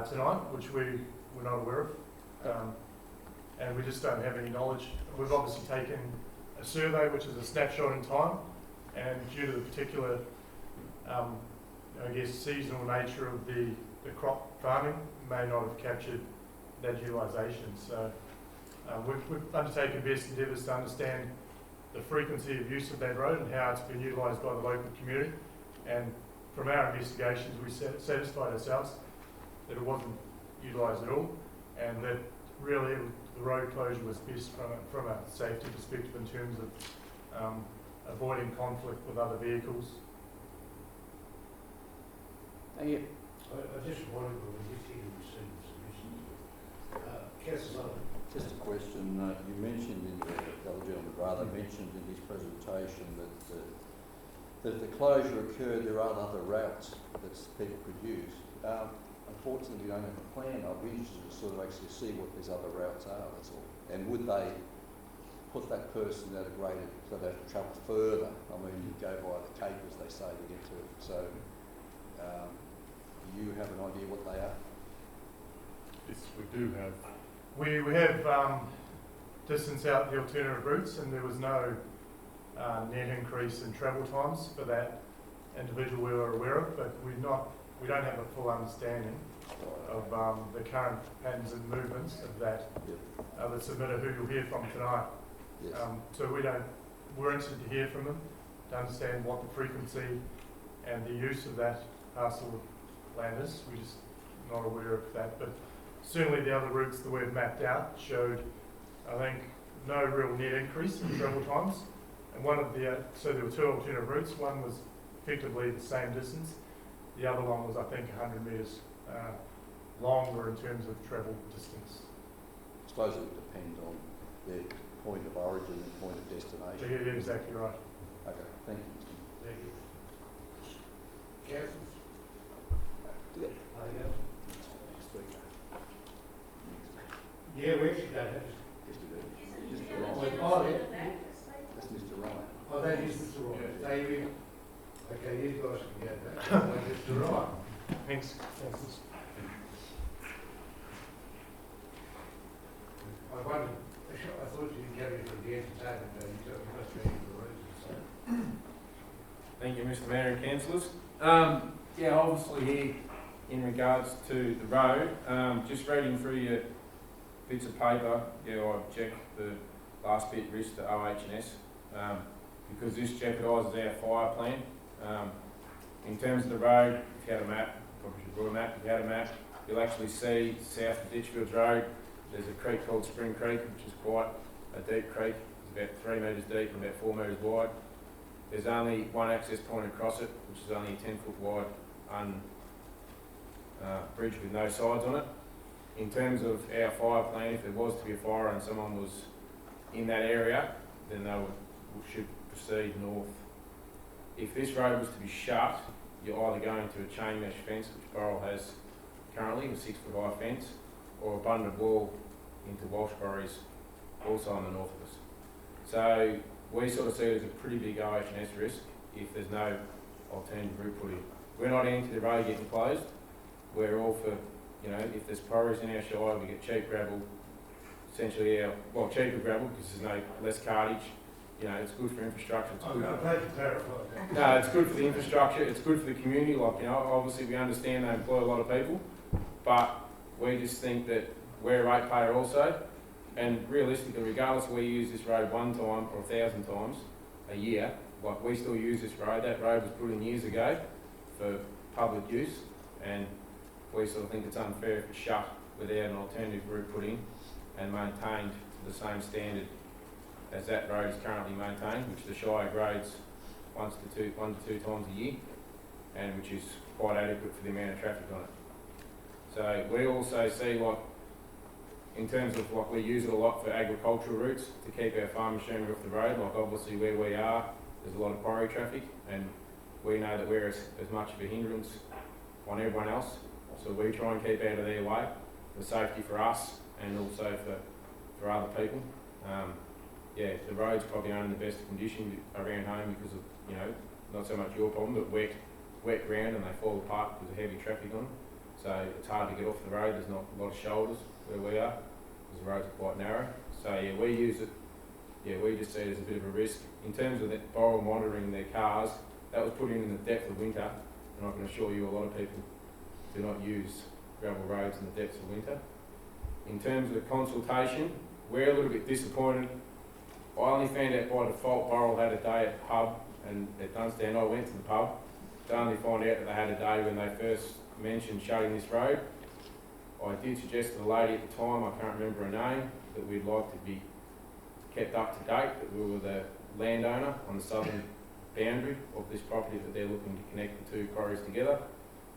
tonight, which we were not aware of, and we just don't have any knowledge. We've obviously taken a survey, which is a snapshot in time, and due to the particular, I guess, seasonal nature of the crop farming, may not have captured that utilisation. So we've undertaken best endeavours to understand the frequency of use of that road and how it's been utilised by the local community. And from our investigations, we satisfied ourselves that it wasn't utilised at all, and that really the road closure was best from a safety perspective in terms of avoiding conflict with other vehicles. Thank you. I just wanted to receive the submissions. Councillor Sullivan. Just a question. You mentioned the other gentleman mentioned in his presentation that if the closure occurred, there are other routes that people could use. Unfortunately, we don't have a plan. I'd be interested to sort of actually see what these other routes are, that's all. And would they put that person at a greater, so they have to travel further? I mean, you go by the Cape, as they say, to get to it. So, do you have an idea what they are? Yes, we do have. We have distance out the alternative routes, and there was no net increase in travel times for that individual we were aware of, but we don't have a full understanding of the current patterns and movements of that the submitter who you'll hear from tonight. Yes. So we're interested to hear from them to understand what the frequency and the use of that parcel of land is. We're just not aware of that, but certainly the other routes that we've mapped out showed, I think, no real net increase in travel times. And one of the, so there were 2 alternative routes. One was effectively the same distance. The other one was, I think, 100 metres longer in terms of travel distance. I suppose it would depend on their point of origin and point of destination. Yeah, you're exactly right. Okay, thank you. Thank you. Councillors? Yeah, we actually don't have Mr. Ryan. Oh, yeah. That's Mr. Ryan. Oh, that is Mr. Ryan. So Thanks, councillors. I wondered, I thought you didn't get it for the entertainment, but you must be here for a reason, so. Thank you, Mr Mayor and councillors. Yeah, obviously here in regards to the road, just reading through your bits of paper, yeah, I've checked the last bit risk to OH&S, because this jeopardises our fire plan. In terms of the road, if you had a map, probably should have brought a map, if you had a map, you'll actually see south of Ditchfields Road, there's a creek called Spring Creek, which is quite a deep creek. It's about 3 metres deep and about 4 metres wide. There's only one access point across it, which is only a 10-foot wide bridge with no sides on it. In terms of our fire plan, if there was to be a fire and someone was in that area, then they should proceed north. If this road was to be shut, you're either going to a chain mesh fence, which Burrell has currently, a 6-foot high fence, or a bundled wall into Walsh Quarries, also on the north of us. So we sort of see it as a pretty big OH&S risk if there's no alternative route put in. We're not anti the road getting closed. We're all for, you know, if there's quarries in our shire, we get cheap gravel, essentially cheaper gravel because there's no less cartage. You know, it's good for infrastructure. It's good. I'm glad you clarified that. No, it's good for the infrastructure. It's good for the community. Like, you know, obviously we understand they employ a lot of people, but we just think that we're a ratepayer also, and realistically, regardless of whether we use this road 1 time or 1,000 times a year, like we still use this road. That road was put in years ago for public use, and we sort of think it's unfair if it's shut without an alternative route put in and maintained to the same standard as that road is currently maintained, which the Shire grades 1 to 2 times a year, and which is quite adequate for the amount of traffic on it. So we also see, like, in terms of, like, we use it a lot for agricultural routes to keep our farm machinery off the road. Like, obviously where we are, there's a lot of quarry traffic, and we know that we're as much of a hindrance on everyone else. So we try and keep out of their way for safety for us and also for other people. Yeah, the road's probably only in the best condition around home because of, you know, not so much your problem, but wet ground and they fall apart because of heavy traffic on them. So it's hard to get off the road. There's not a lot of shoulders where we are because the roads are quite narrow. So yeah, we use it. Yeah, we just see it as a bit of a risk. In terms of that borrower monitoring their cars, that was put in the depth of winter, and I can assure you a lot of people do not use gravel roads in the depths of winter. In terms of consultation, we're a little bit disappointed. I only found out by default Burrell had a day at the pub and at Dunstone. I went to the pub to only find out that they had a day when they first mentioned shutting this road. I did suggest to the lady at the time, I can't remember her name, that we'd like to be kept up to date, that we were the landowner on the southern boundary of this property that they're looking to connect the 2 quarries together.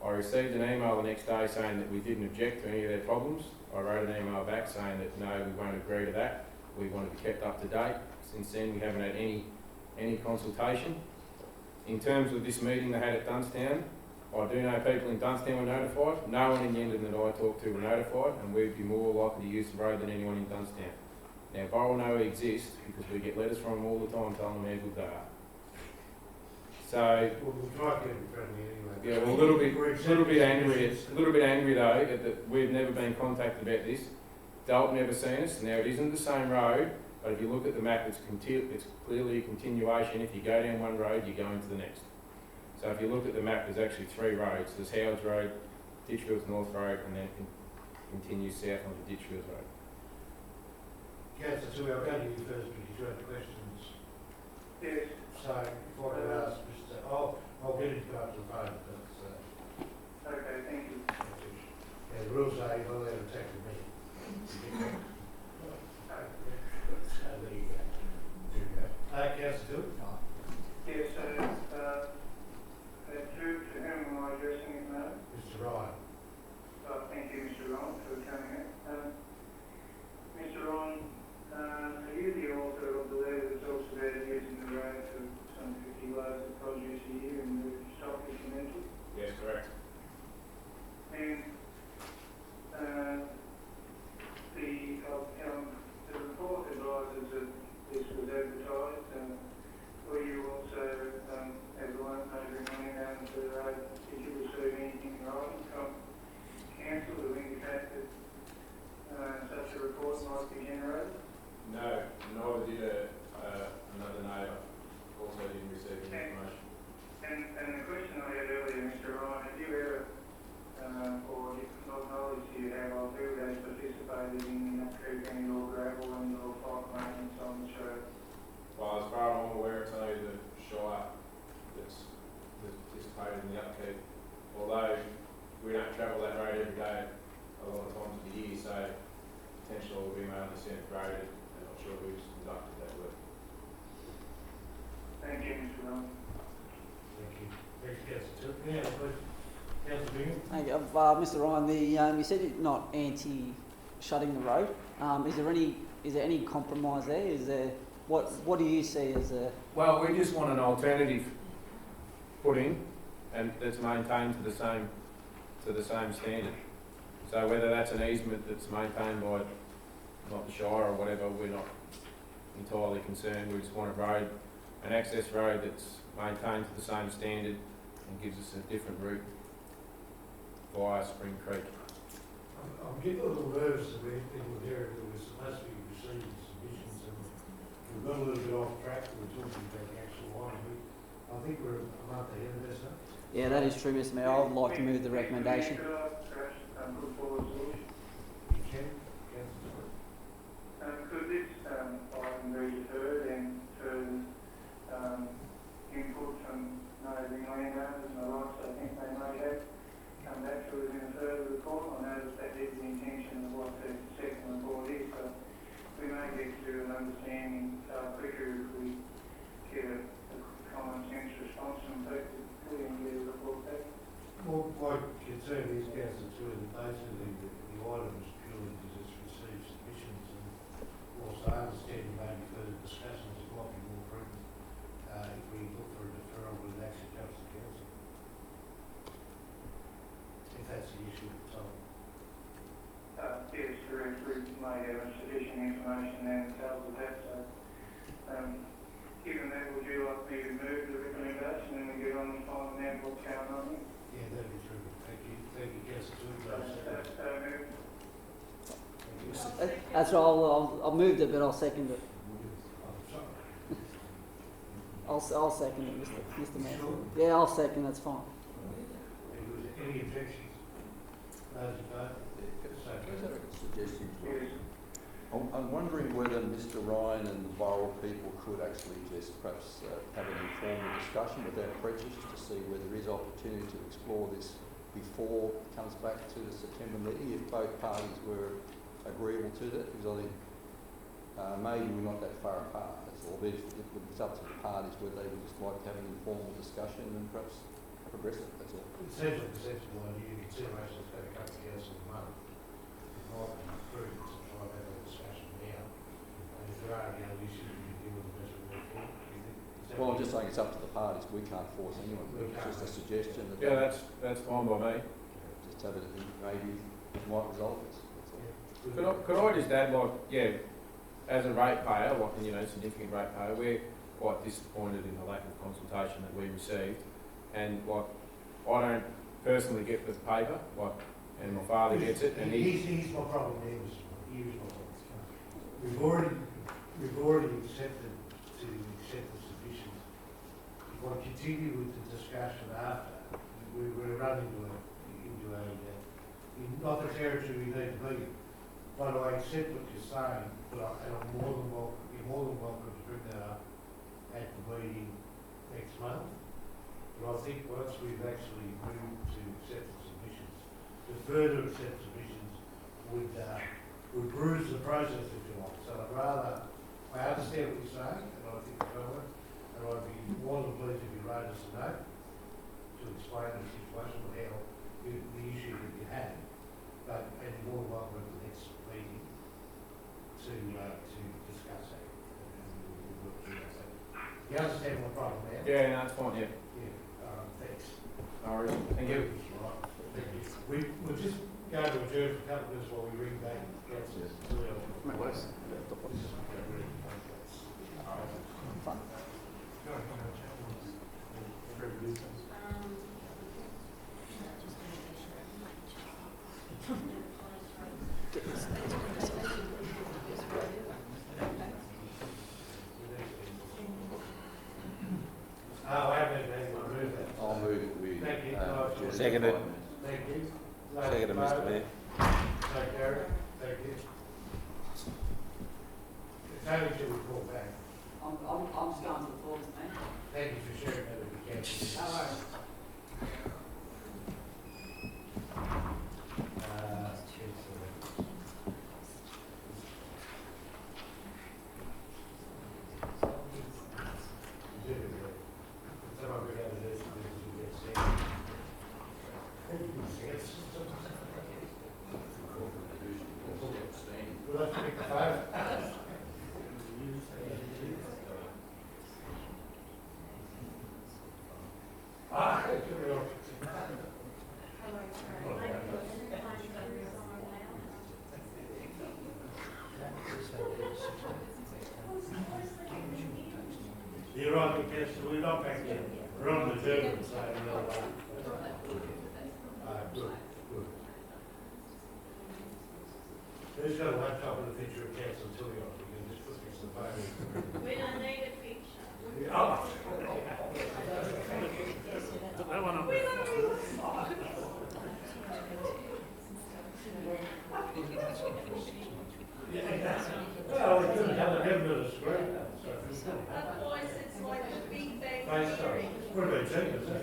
I received an email the next day saying that we didn't object to any of their problems. I wrote an email back saying that no, we won't agree to that. We want to be kept up to date. Since then, we haven't had any consultation. In terms of this meeting they had at Dunstone, I do know people in Dunstone were notified. No one in Yendon that I talked to were notified, and we'd be more likely to use the road than anyone in Dunstone. Now, Burrell know we exist because we get letters from them all the time telling them how good they are. So, We'll try to get it friendly anyway. yeah, well, a little bit angry though that we've never been contacted about this. Dalton never seen us. Now, it isn't the same road, but if you look at the map, it's clearly a continuation. If you go down one road, you're going to the next. So if you look at the map, there's actually 3 roads. There's Howard's Road, Ditchfields North Road, and then it continues south onto Ditchfields Road. Councillor Tui, I'll go to you first because you had questions. Yes. So, before I ask Mr. I'll get him to go up to the phone, but, Okay, thank you. yeah, the rules are you're not allowed to attack the meeting. So, there you go. There you go. Councillor Tui? Yes, to whom am I addressing it now? Mr. Ryan. Thank you, Mr. Ron, for coming in. Mr. Ron, are you the author of the letter that talks about using the road for some 50 loads of produce a year in the stockfish community? Yes, correct. And the did another neighbour, also didn't receive any information. And the question I had earlier, Mr. Ryan, have you ever, or what knowledge do you have of who has participated in the upkeep or gravel and or pipe maintenance on the Shire? Well, as far as I'm aware, it's only the Shire that's participated in the upkeep. Although we don't travel that road every day, a lot of times of the year, so potentially we may understand graded, and not sure who's conducted that work. Thank you, Mr. Ryan. Thank you. Next, Councillor Tilt. Yeah, please. Councillor Bingham. Thank you. Mr. Ryan, you said you're not anti shutting the road. Is there any compromise there? Is there what do you see as a? Well, we just want an alternative put in, and that's maintained to the same standard. So whether that's an easement that's maintained by not the Shire or whatever, we're not entirely concerned. We just want a road, an access road that's maintained to the same standard and gives us a different route via Spring Creek. I'm getting a little nervous about in the area that we're supposed to be receiving submissions, and we've got a little bit off track. We're talking about the actual line. I think we're a month ahead of this, huh? Yeah, that is true, Mr. Mayor. I would like to move the recommendation. Could I perhaps put forward a solution? You can, Councillor. Could this item be deferred and to input from neighbouring landowners and the likes? I think they may have come back to us in a further report. I know that is the intention of what the second report is, but we may get to an understanding quicker if we get a common sense response from people and get a report back. Well, my concern is, Councillor, too, that basically the item is purely to just receive submissions, and whilst I understand there may be further discussions, it might be more prudent if we look for a deferral when it actually comes to council. If that's the issue at the time. Yes, correct. We may have sufficient information then to tell us that. So, given that, would you like me to move the recommendation and we get on and find out what's going on here? Yeah, that'd be true. Thank you, Councillor. That's right. I'll move it, but I'll second it. I'll second it, Mr. Mayor. Sure. Yeah, I'll second. That's fine. Any objections? Those in favour? Is that a suggestion? Yes. I'm wondering whether Mr. Ryan and the borough people could actually just perhaps have an informal discussion without prejudice to see whether there is opportunity to explore this before it comes back to the September meeting, if both parties were agreeable to that, because I think maybe we're not that far apart. That's all. But it's up to the parties whether they would just like to have an informal discussion and perhaps progress it. That's all. It seems like a sensible idea, consideration is going to come to council in a month. It might be prudent to try and have a discussion now, and if there are any other issues, we can deal with them as we move forward. Well, I'm just saying it's up to the parties. We can't force anyone. It's just a suggestion. That Yeah, that's fine by me. just have it. Maybe it might resolve this. That's all. Could I just add, like, yeah, as a ratepayer, like, significant ratepayer, we're quite disappointed in the lack of consultation that we received, and like, I don't personally get the paper, like, and my father gets it, and he's my problem there, here's my problem. We've already accepted to accept the submissions. If I continue with the discussion after, we're running into not the territory we need to be in. But I accept what you're saying, and I'm more than welcome, you're more than welcome to bring that up at the meeting next month. But I think once we've actually moved to accept the submissions, to further accept submissions would bruise the process, if you like. So I understand what you're saying, and I think it's relevant, and I'd be more than pleased if you wrote us a note to explain the situation and how the issue that you had. And you're more than welcome at the next meeting to discuss that. You understand my problem now? yeah, no, it's fine, yeah. Yeah, thanks. No worries. Thank you. We'll just go to adjourn for a couple of minutes while we ring back. Seconded. Thank you. Seconded, Mr Mayor. So carried. Thank you. Tony, should we call back? I'm just going to the floor, Mr Mayor. Thank you for sharing that with the council. No worries. You're on the case, we're not back yet. We're on the German side of the line. Good, good. Who's got a laptop with a picture of Council Tilly on it? You can just put this in the phone. We don't need a picture. Oh. That one up. Well, we couldn't have a good bit of screen. Otherwise, it's like a big bang Nice, theory. what about Jenkins, eh?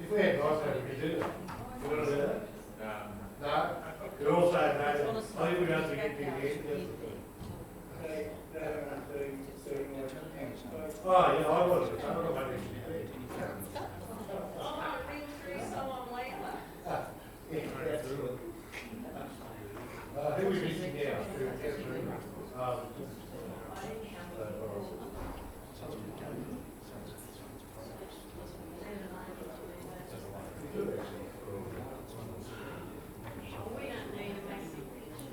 If we had guys that we do that, you want to do that? No? You all say no, I think we have to get to the end, that's the thing. Oh, yeah, I was, I don't know what it is. I want to ring through someone later. Yeah, absolutely. Who are we missing now? We don't need a massive picture.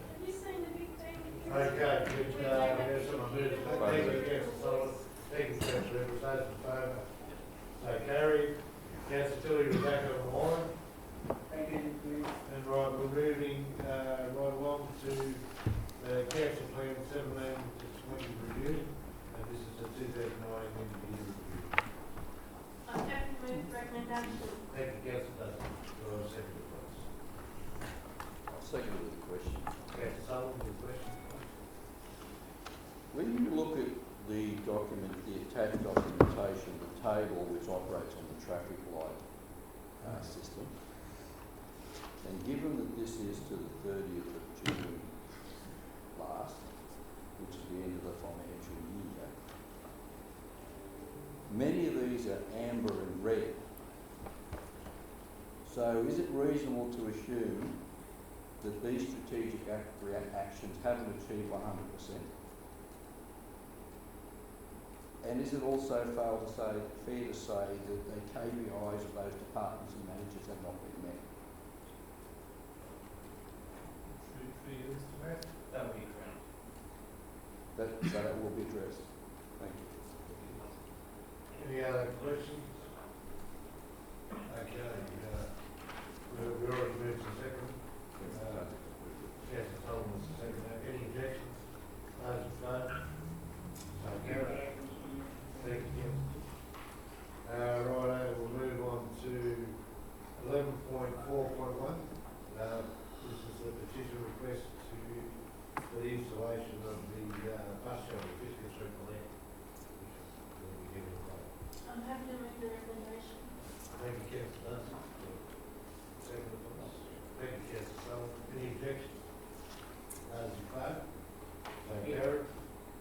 Have you seen the big bang theory? Okay, good, there's some moves. Thank you, Councillor Sullivan. Thank you, Councillor Evans. Those in favour? So carried. Councillor Tilly, we're back on the line. Thank you, Mr. And right, we're moving, right along to Council Plan 17 to 20 review. And this is the 2009 end-of-year review. I'm happy to move the recommendation. Thank you, Councillor Dustin. Do I have a second, please? I'll second with a question. Councillor Sullivan, your question? When you look at the document, the attached documentation, the table which operates on the traffic light system, and given that this is to the 30th of June last, which is the end of the financial year, many of these are amber and red. So is it reasonable to assume that these strategic actions haven't achieved 100%? And is it also fair to say that the KPIs of those departments and managers have not been met? That will be correct. So that will be addressed. Thank you. Any other questions? Okay, we already moved to second. Councillor Sullivan was the second. Any objections? Those in favour? So carried. Thank you. Right, we'll move on to 11.4.1. This is a petition request for the installation of the bus shelter, Fiscal Street, Milan, which will be given away. I'm happy to move the recommendation. Thank you, Councillor Dustin. Second, please. Thank you, Councillor Sullivan. Any objections? Those in favour? So carried.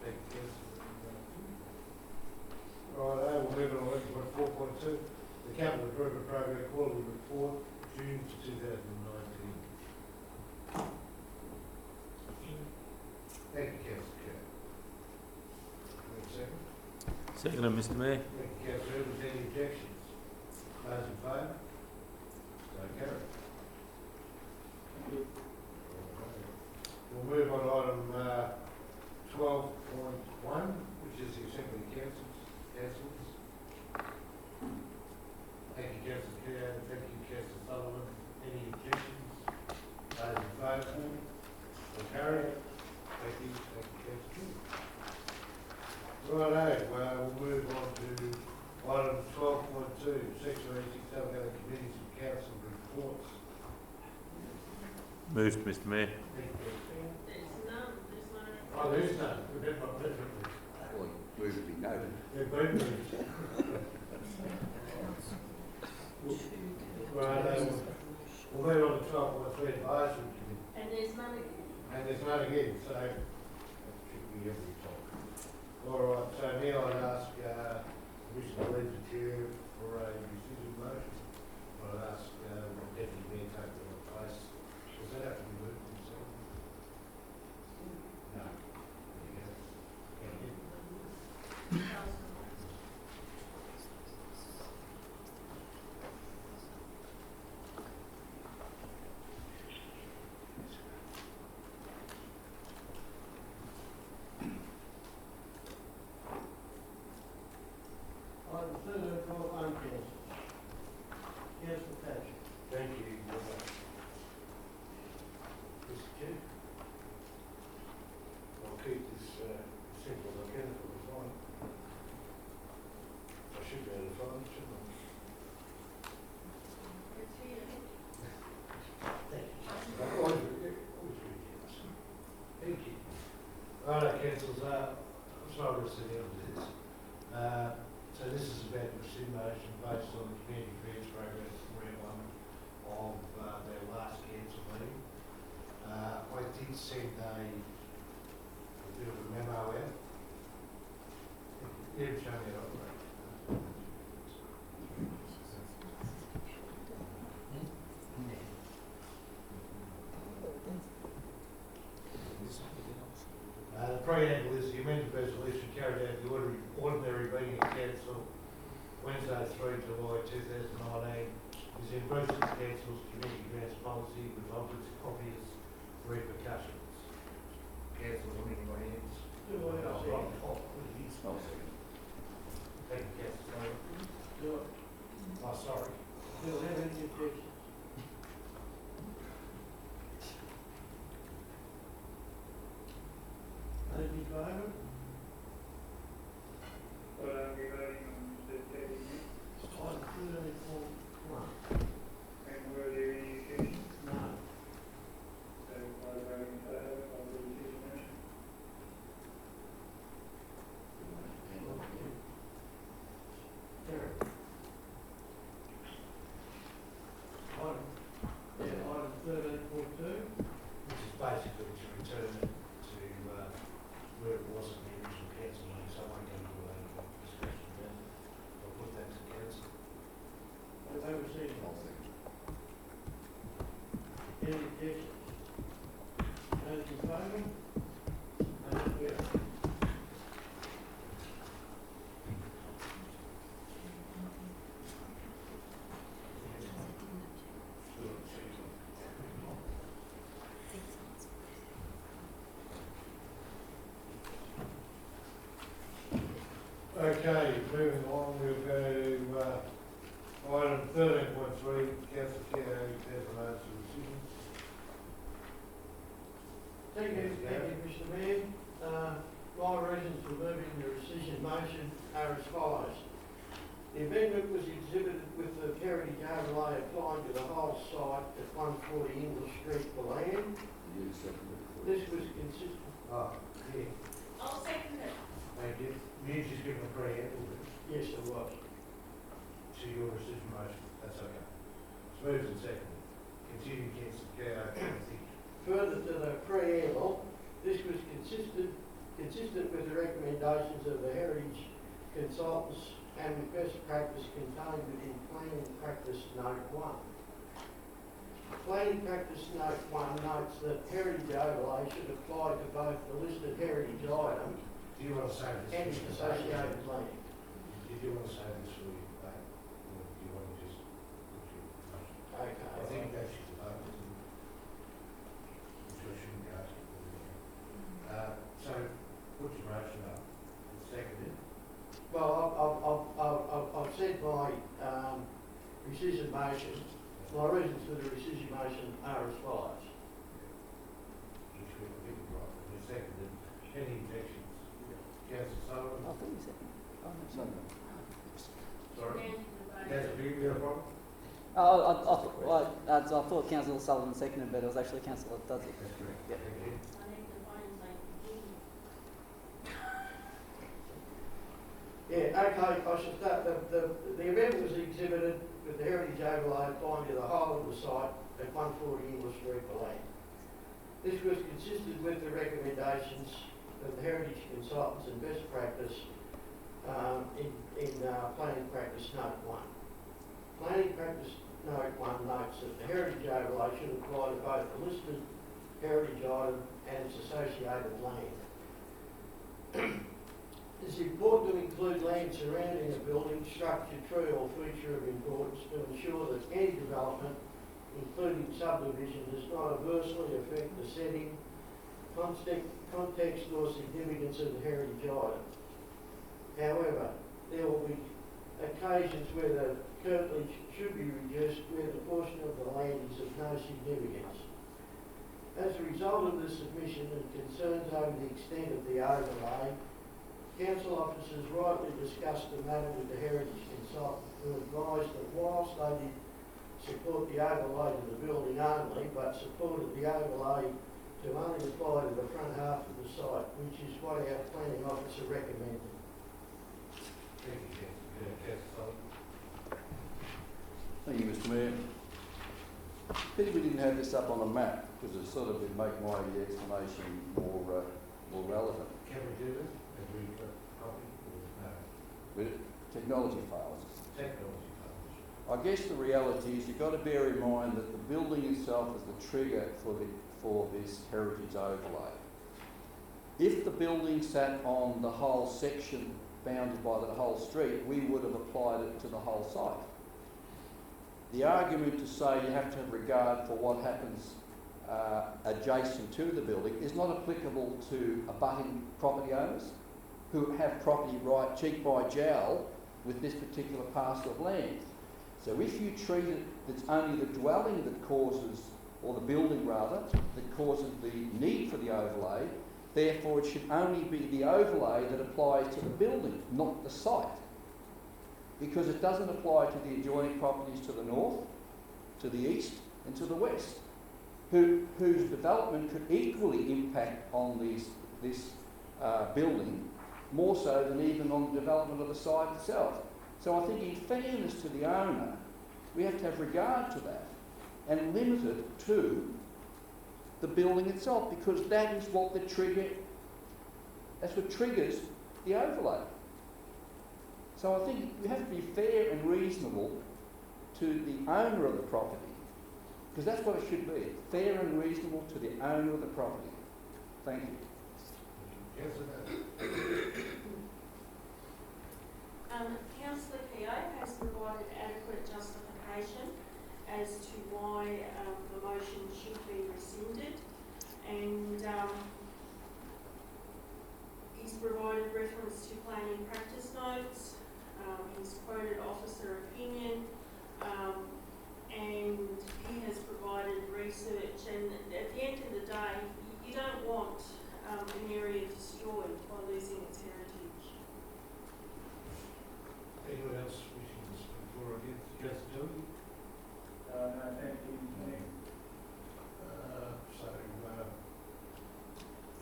Thank you, Councillor. Right, we'll move on to 4.2. The Capital Improvement Program Quarterly Report, June 2019. Thank you, Councillor Kerr. Second. Seconded, Mr Mayor. Thank you, Councillor Evans. Any objections? Those in favour? So carried. We'll move on to item 12.1, which is the Assembly Councils. Thank you, Councillor Kerr. Thank you, Councillor Sullivan. Any objections? Those in favour? 12.2, section 86, other committees and council reports. Moved, Mr Mayor. Thank you. There's none. Oh, there is none. We've got my pleasure. Well, move to be noted. They've been moved. Right, we'll move on to 12.3, advisory committee. And there's none again. And there's none again, so that should be every time. All right, so now I'd ask permission to leave the chair for a rescission motion. I'd ask Deputy Mayor take the place. Does that have to be moved himself? No. There you go. Thank you. Item 13, 12, uncancelled. Councillor Thatcher. Thank you. Mr. Chair. I'll keep this simple as I can for the fine. I should be able to find it, shouldn't I? It's here. Thank you. Always ridiculous. Thank you. Righto, councillors, I'm sorry to sit down to this. So this is about the rescind motion based on the community affairs program 3.1 of their last council meeting. I did send a bit of a memo out. Yeah, show me that, right? The preamble is the amended resolution carried out the ordinary meeting of council Wednesday 3 July 2019 is in breach of the council's community grants policy with obvious repercussions. Council, I'm in my hands. Do I have a second? Oh, second. Thank you, councillor. Do I, Oh, sorry. do I have any objections? Those in favour? Well, we're voting on Mr. Deputy. Item 13.1. And were there any objections? No. So I vote in favour of the rescission motion. Carried. Item 13.2. Which is basically to return it to where it was at the original council meeting, so I won't go into any discussion about it. I'll put that to council. Do I have a second? I'll second. Any objections? Those in favour? Those carried. Okay, moving on, we'll go to item 13.3, council chair has an answer to rescission. Thank you, Mr Mayor. My reasons for moving the rescission motion are as follows. The amendment was exhibited with the heritage overlay applied to the whole site at 140 English Street, Milan. You seconded it. This was consistent. Oh, yeah, I'll second it. thank you. You just give them a preamble Yes, there was. to your rescission motion, that's okay. It's moved and seconded. Continue, councillor Chair. Further to the preamble, this was consistent with the recommendations of the heritage consultants and with best practice contained within Planning Practice Note 1. Planning Practice Note 1 notes that heritage overlay should apply to both the listed heritage item Do you want to say this? and its associated land. Did you want to say this for you, or do you want to just put your motion? Okay. I think that should vote, which I shouldn't go. So, put your motion up, seconded. Well, I've said my rescission motion. My reasons for the rescission motion are as follows. Which we will give it right, and seconded. Any objections? Councillor Sullivan? I thought you said. Oh, no, sorry. So Sorry? Nancy the Yes, do you have a problem? I thought Councillor Sullivan seconded, but it was actually Councillor Dudley. That's correct. Yep. Thank you. I need the phone like Yeah, okay, I should start. The event was exhibited with the heritage overlay applying to the whole of the site at 140 English Street, Belang. This was consistent with the recommendations of the heritage consultants and best practice in planning practice note 1. Planning practice note 1 notes that the heritage overlay should apply to both the listed heritage item and its associated land. It's important to include land surrounding a building, structure, tree or feature of importance to ensure that any development, including subdivision, does not adversely affect the setting, context or significance of the heritage item. However, there will be occasions where the curtilage should be reduced where the portion of the land is of no significance. As a result of the submission and concerns over the extent of the overlay, council officers rightly discussed the matter with the heritage consultant, who advised that whilst they did support the overlay to the building only, but supported the overlay to only apply to the front half of the site, which is what our planning officer recommended. Thank you, Councillor Sullivan. Thank you, Mr Mayor. Pity we didn't have this up on a map, because it sort of would make my explanation more relevant. Can we do this? As we copy or no? But technology fails. Technology fails. I guess the reality is you've got to bear in mind that the building itself is the trigger for this heritage overlay. If the building sat on the whole section bounded by the whole street, we would have applied it to the whole site. The argument to say you have to have regard for what happens adjacent to the building is not applicable to abutting property owners who have property right cheek by jowl with this particular parcel of land. So if you treat it that's only the dwelling that causes, or the building rather, that causes the need for the overlay, therefore it should only be the overlay that applies to the building, not the site. Because it doesn't apply to the adjoining properties to the north, to the east and to the west, whose development could equally impact on this building, more so than even on the development of the site itself. So I think in fairness to the owner, we have to have regard to that and limit it to the building itself, because that is what that's what triggers the overlay. So I think we have to be fair and reasonable to the owner of the property, because that's what it should be, fair and reasonable to the owner of the property. Thank you. Councillor Keogh has provided adequate justification as to why the motion should be rescinded, and he's provided reference to planning practice notes, he's quoted officer opinion, and he has provided research, and at the end of the day, you don't want an area destroyed by losing its heritage. Anyone else wishing to speak for or against? Councillor Dillon? No, thank you.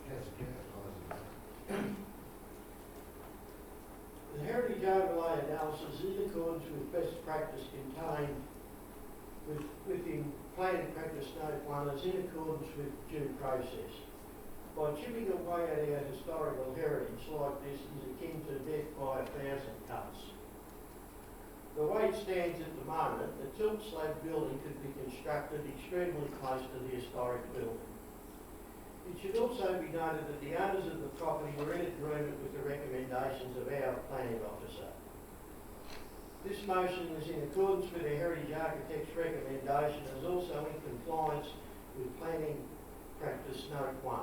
Councillor Campbell. The heritage overlay analysis is in accordance with best practice contained within planning practice note 1 is in accordance with due process. By chipping away at our historical heritage like this is akin to death by 1,000 cuts. The way it stands at the moment, the tilt slab building could be constructed extremely close to the historic building. It should also be noted that the owners of the property were in agreement with the recommendations of our planning officer. This motion is in accordance with the Heritage Architect's recommendation and is also in compliance with planning practice note 1.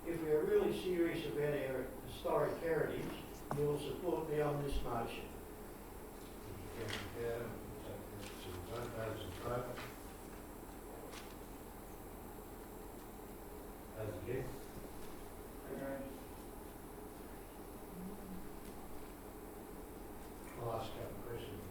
If we are really serious about our historic heritage, you will support me on this motion. Councillor Campbell, those in favour? Those against? I'll ask a couple of questions.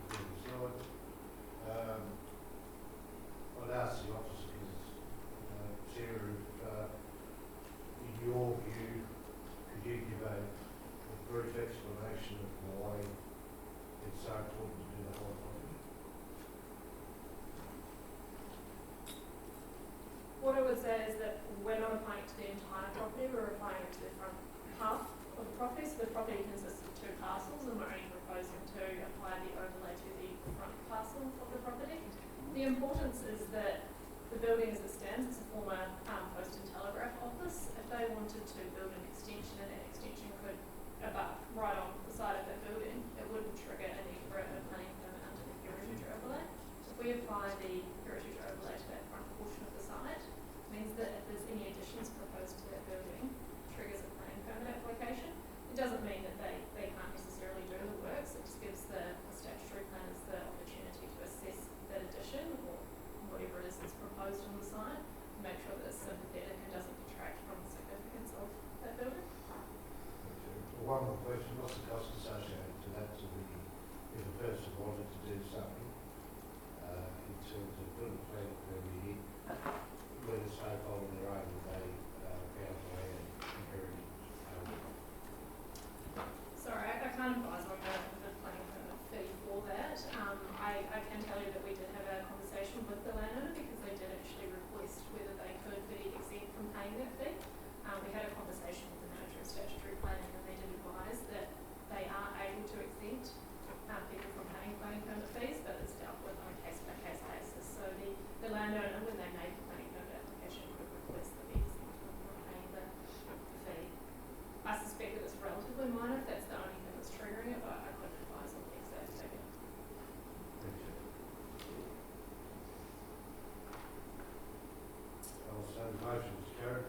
The importance is that the building as it stands is a former post and telegraph office. If they wanted to build an extension, and that extension could abut right on the side of that building, it wouldn't trigger a need for a planning permit under the heritage overlay. So if we apply the heritage overlay to that front portion of the site, it means that if there's any additions proposed to that building, it triggers a planning permit application. It doesn't mean that they can't necessarily do the works, it just gives the statutory planners the opportunity to assess that addition or whatever it is that's proposed on the site, and make sure that it's sympathetic and doesn't detract from the significance of that building. One more question, what's the cost associated to that, to the, if a person wanted to do something, in terms of putting a plan per year, when it's no fault of their own, they, council and heritage. Sorry, I can't advise on the planning permit fee for that. I can tell you that we did have a conversation with the landowner because they did actually request whether they could be exempt from paying that fee. We had a conversation with the manager of statutory planning and they did advise that they are able to exempt people from paying planning permit fees, but it's dealt with on a case-by-case basis. So the landowner, when they made the planning permit application, could request that be exempt from paying the fee. I suspect that it's relatively minor if that's the only thing that's triggering it, but I couldn't advise on the exact figure. Also, the motion is carried.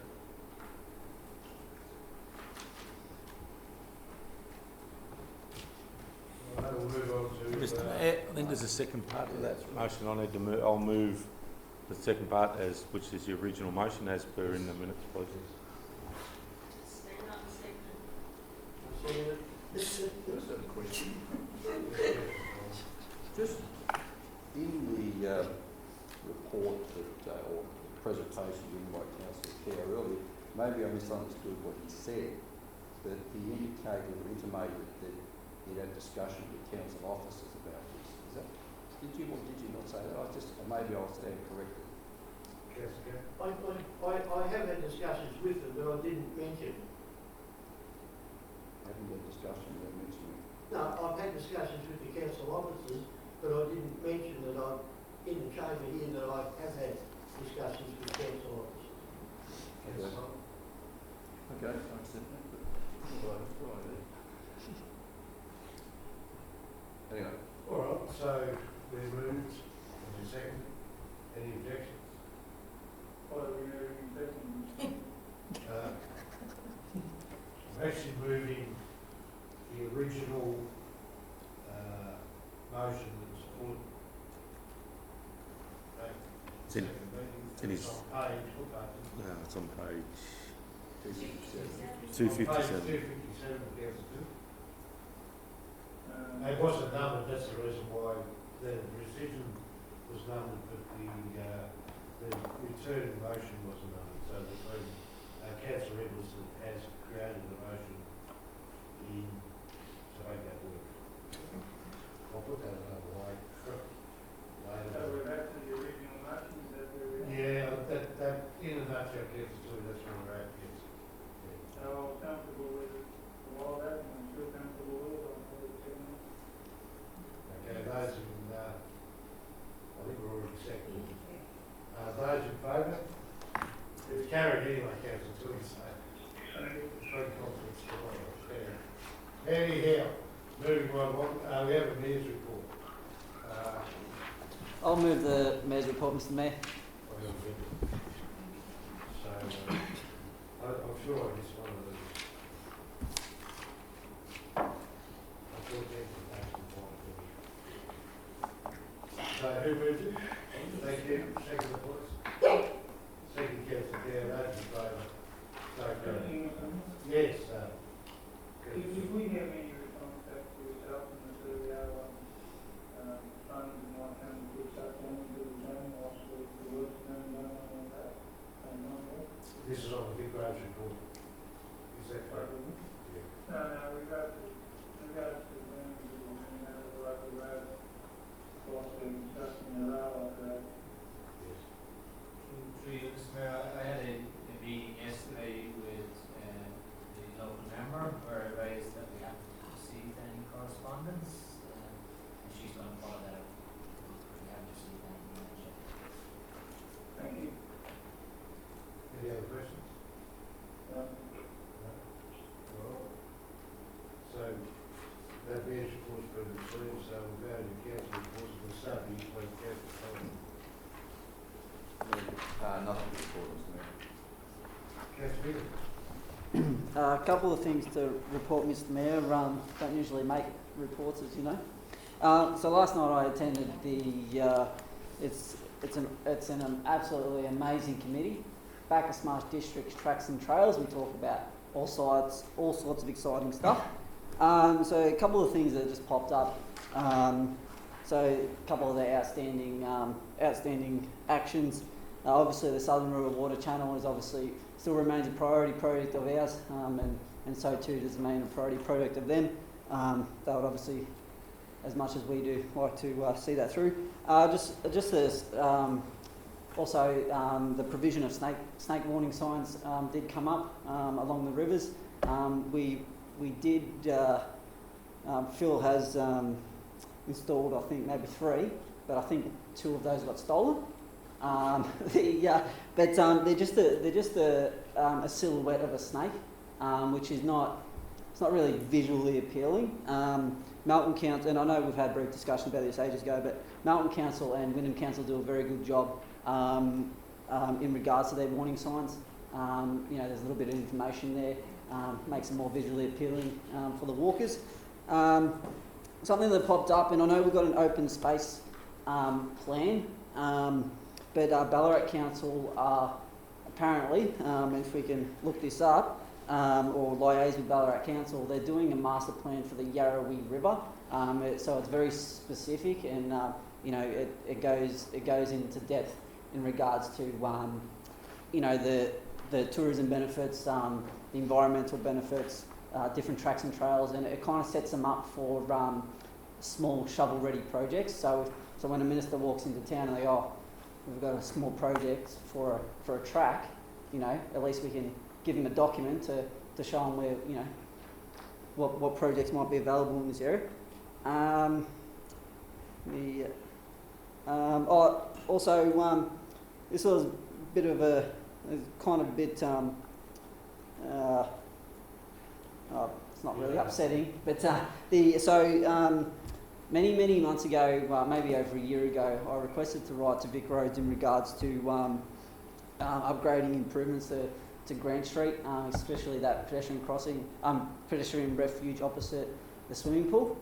Right, we'll move on to. Mr. Mayor, I think there's a second part to that motion. I need to move, I'll move the second part as, which is the original motion as per in the minutes, please. Stand up and second. Just a question. Just in the report that, or presentation given by Councillor Kerr earlier, maybe I misunderstood what he said, but he indicated or intimated that he had discussion with council officers about this. Is that, did you or did you not say that? Maybe I'll stand corrected. I have had discussions with them, but I didn't mention. Haven't had discussion without mentioning. No, I've had discussions with the council officers, but I didn't mention that I'm in the chamber here that I have had discussions with council officers. Okay, I accept that. Anyway. All right, so we moved, and we second. Any objections? I'm actually moving the original motion that was put. It's in- it's in his- It's on page, what page? No, it's on page 257. 257. 257 of Council 2. It wasn't numbered, that's the reason why the rescission was numbered, but the return motion wasn't numbered. So the Councillor Edwards has created the motion in to make that work. I'll put that another way. Later. So we're back to the original motion, is that where we are? Yeah, that in a nutshell, Councillor 2, that's where we're at, yes. Yeah. So I was comfortable with all that, and I'm still comfortable with it, I'll put it to me. Okay, those in, I think we're already seconded. Those in favour? It's carried anyway, Councillor 2, so. Three conflicts to one, anyhow, moving right on, we have a mayor's report. I'll move the mayor's report, Mr. Mayor. So, I'm sure I missed one of these. I'm sure Councillor Paxton wanted to. So, who moved it? Thank you. Second, please. Second, Councillor Kerr, those in favour? So, yes, If we have any response back to yourself and the survey out on funds and what kind of good stuff going to the zoning officer, the work going on that, and on that? this is on the big roads report. Is that correct? Yeah. No, we got to the land, and out of the local road, also discussing the rail after that. Yes. Through you, Mr. Mayor, I had a meeting yesterday with the local member where I raised that we haven't received any correspondence, and she's going to follow that up. We haven't received any A couple of things to report, Mr Mayor. Don't usually make reports, as you know. So last night I attended the. It's an absolutely amazing committee. Backer Smart Districts, Tracks and Trails. We talk about all sorts of exciting stuff. So a couple of things that just popped up. So a couple of the outstanding actions. Obviously, the Southern Rural Water Channel is obviously still remains a priority project of ours, and so too does remain a priority project of them. They would obviously, as much as we do, like to see that through. Just as also the provision of snake warning signs did come up along the rivers. We did. Phil has installed, I think, maybe 3, but I think 2 of those got stolen. But they're just a silhouette of a snake, which is not. It's not really visually appealing. Melton Council, and I know we've had brief discussion about this ages ago, but Melton Council and Wyndham Council do a very good job in regards to their warning signs. There's a little bit of information there, makes them more visually appealing for the walkers. Something that popped up, and I know we've got an open space plan, but Ballarat Council are apparently, if we can look this up, or liaise with Ballarat Council, they're doing a master plan for the Yarrawee River. So it's very specific, and it goes into depth in regards to the tourism benefits, the environmental benefits, different tracks and trails, and it kind of sets them up for small shovel-ready projects. So when a minister walks into town and they go, oh, we've got a small project for a track, at least we can give them a document to show them where, what projects might be available in this area. This was a bit of it's not really upsetting, but many months ago, maybe over a year ago, I requested to write to Vic Roads in regards to upgrading improvements to Grant Street, especially that pedestrian refuge opposite the swimming pool.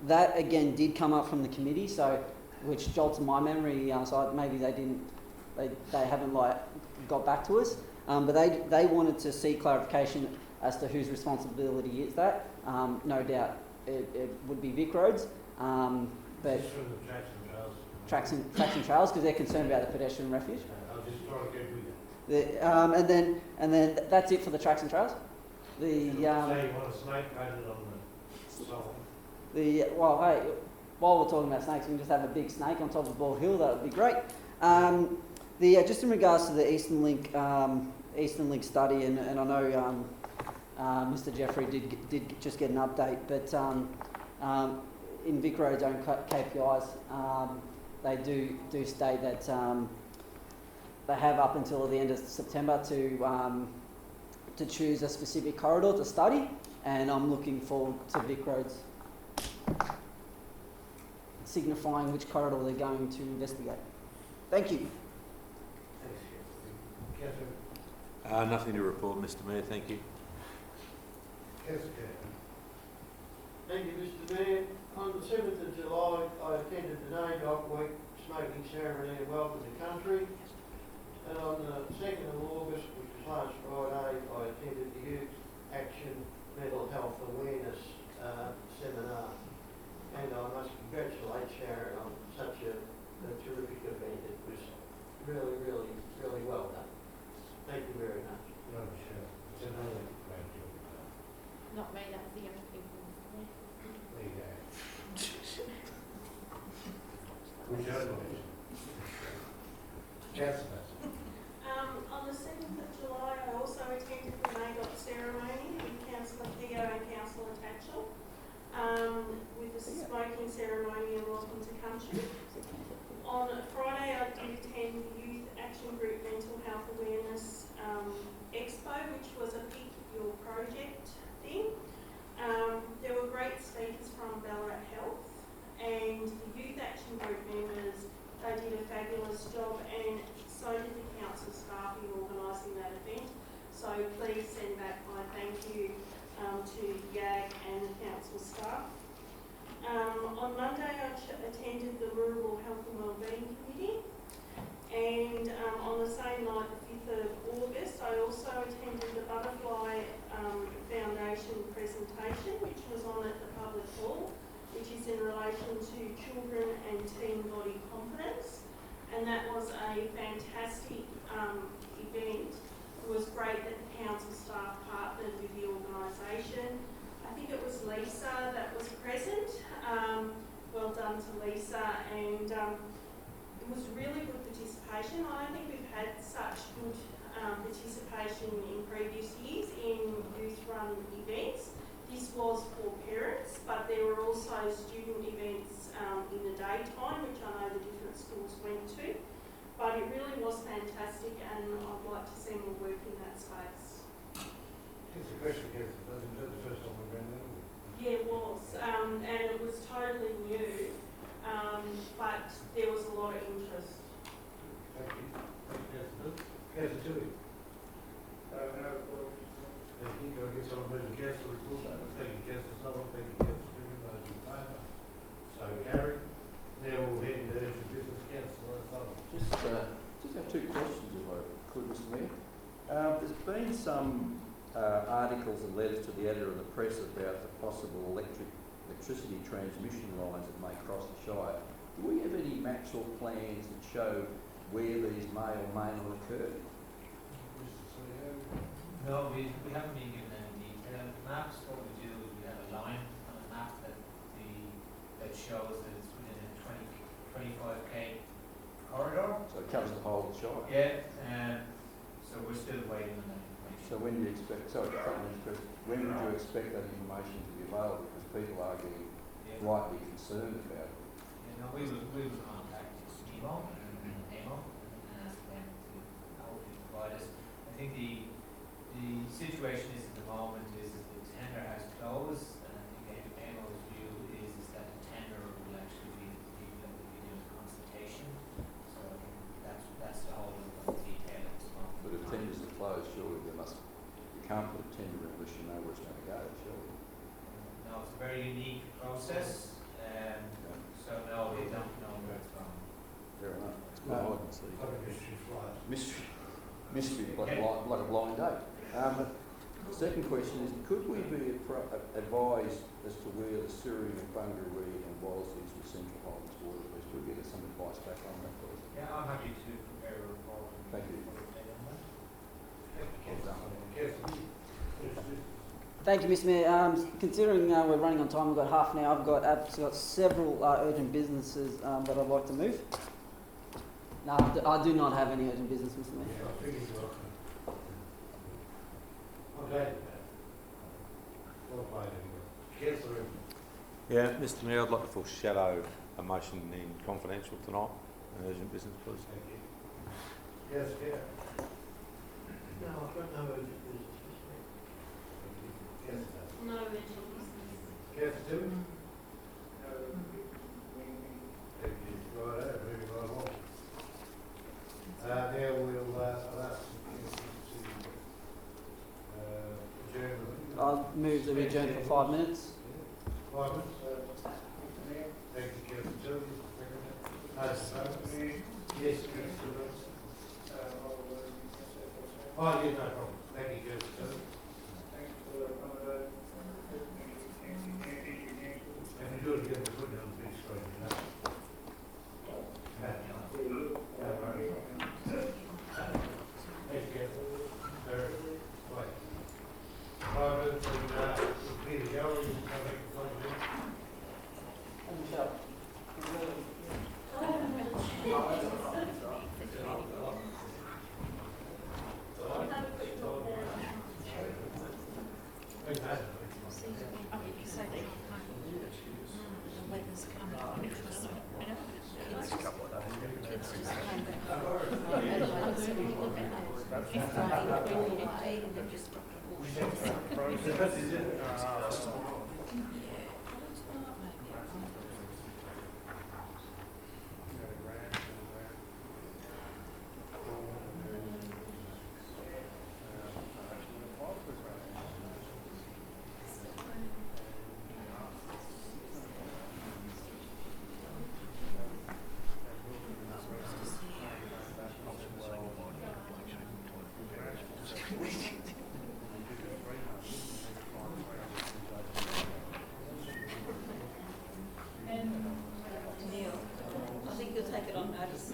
That again did come up from the committee, which jolted my memory. So maybe they haven't got back to us, but they wanted to see clarification as to whose responsibility is that. No doubt it would be Vic Roads, but tracks and trails, because they're concerned about the pedestrian refuge. I'll just try to get with it. And then that's it for the tracks and trails. Say you want a snake painted on the side. Well, hey, while we're talking about snakes, we can just have a big snake on top of Ball Hill. That would be great. Just in regards to the Eastern Link study, and I know Mr. Jeffrey did just get an update, but in Vic Road's own KPIs, they do state that they have up until the end of September to choose a specific corridor to study, and I'm looking forward to Vic Roads signifying which corridor they're going to investigate. Thank you. Nothing to report, Mr Mayor, thank you. Thank you, Mr Mayor. On the 7th of July, I attended the NAIDOC Week smoking ceremony and welcome to country. And on the 2nd of August, which was last Friday, I attended the Youth Action Mental Health Awareness seminar. And I must congratulate Sharon on such a terrific event. It was really, really, really well done. Thank you very much. No, sure. It's another great job. Not me, that's the young people. There you go. Which other one? Councillor. On the 7th of July, I also attended the NAIDOC ceremony with Councillor Theo and Councillor Tatchell, with the smoking ceremony and welcome to country. On Friday, I did attend the Youth Action Group Mental Health Awareness Expo, which was a Pick Your Project thing. There were great speakers from Ballarat Health, and the Youth Action Group members, they did a fabulous job, and so did the council staff in organising that event. So please send back my thank call, which is in relation to children and teen body confidence. And that was a fantastic event. It was great that the council staff partnered with the organisation. I think it was Lisa that was present. Well done to Lisa, and it was really good participation. I don't think we've had such good participation in previous years in youth-run events. This was for parents, but there were also student events in the daytime, which I know the different schools went to. But it really was fantastic, and I'd like to see more work in that space. It's a question, Kev. Is that the first time we've been there? Yeah, it was, and it was totally new, but there was a lot of interest. Thank you. Councillor Tui. Thank you. I guess I'll move the council report. Thank you, Councillor Sullivan. Thank you, Councillor Freeman. Those in favour? So carried. Now we'll head into urgent business. Councillor Sullivan. Just have two questions, if I could, Mr. Mayor. There's been some articles and letters to the editor of the press about the possible electricity transmission lines that may cross the Shire. Do we have any maps or plans that show where these may or may not occur? No, we haven't been given any detailed maps. What we do is we have a line on a map that shows that it's within a 25k corridor. So it covers the whole of the Shire? Yeah, so we're still waiting on that information. So when do you expect, when would you expect that information to be available? Because people are getting rightly concerned about it. Yeah, no, we will contact EMO and AMO and ask them to hopefully provide us. I think the situation is at the moment is that the tender has closed, and I think AMO's view is that the tender will actually be doing consultation. So I think that's the whole of the detail at this moment. But if tenders are closed, surely you can't put a tender in unless you know where it's going to go, surely. No, it's a very unique process, so no, we don't know where it's going. Fair enough. It's quite hard to see. I think mystery flies. Mystery, like a blind date. The second question is, could we be advised as to where the Syrian, Bungaree and Wolseley's with Central Highlands Water, please? Could we get some advice back on that, please? Yeah, I'm happy to prepare a report. Thank you. Thank you, Mr. Mayor. Considering we're running on time, we've got half an hour. I've got several urgent businesses that I'd like to move. No, I do not have any urgent business, Mr. Mayor. Yeah, I figured you were. Okay. Well played, anyway. Councillor Yeah, Mr. Mayor, I'd like to foreshadow a motion in confidential tonight, an urgent business, please. Thank you. Yes, Chair. No, I've got no urgent business. Yes, No urgent business. Councillor Tui. Thank you. Right, moving right along. Now we'll ask adjourn. I'll move the adjourn for 5 minutes. 5 minutes. Thank you, Councillor Tui. Yes, Councillor. Oh, yeah, no problem. Thank you, Councillor Tui. And we do it again, we put it on the big screen, you know. Thank you, Councillor. Right. 5 minutes and Peter Gallery, come back to 5 minutes. Michelle. take it on notice.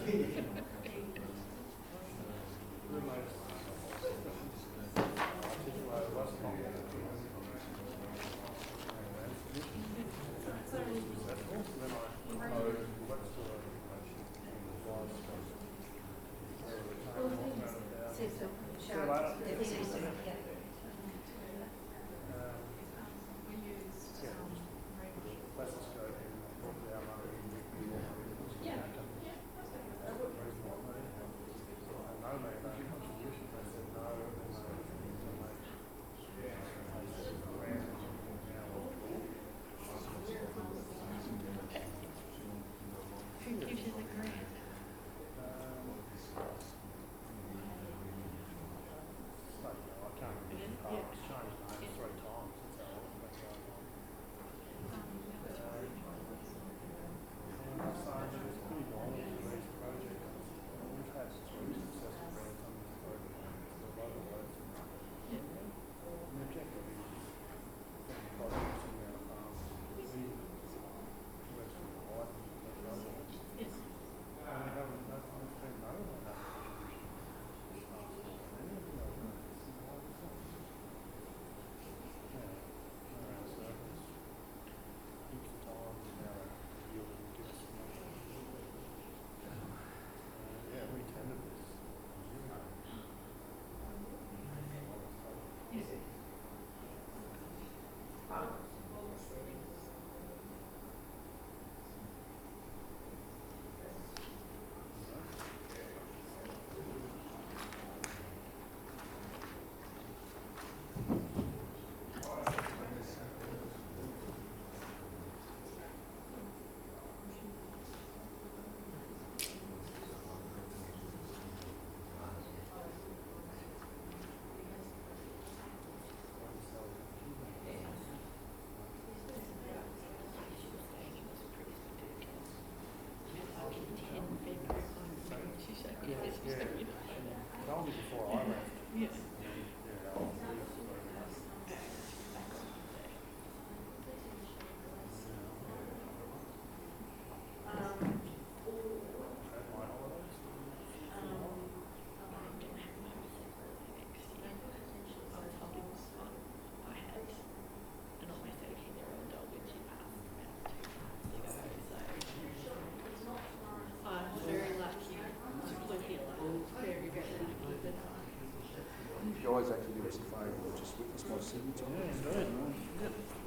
You guys actually do us a favour and just witness my signature. Yeah, indeed.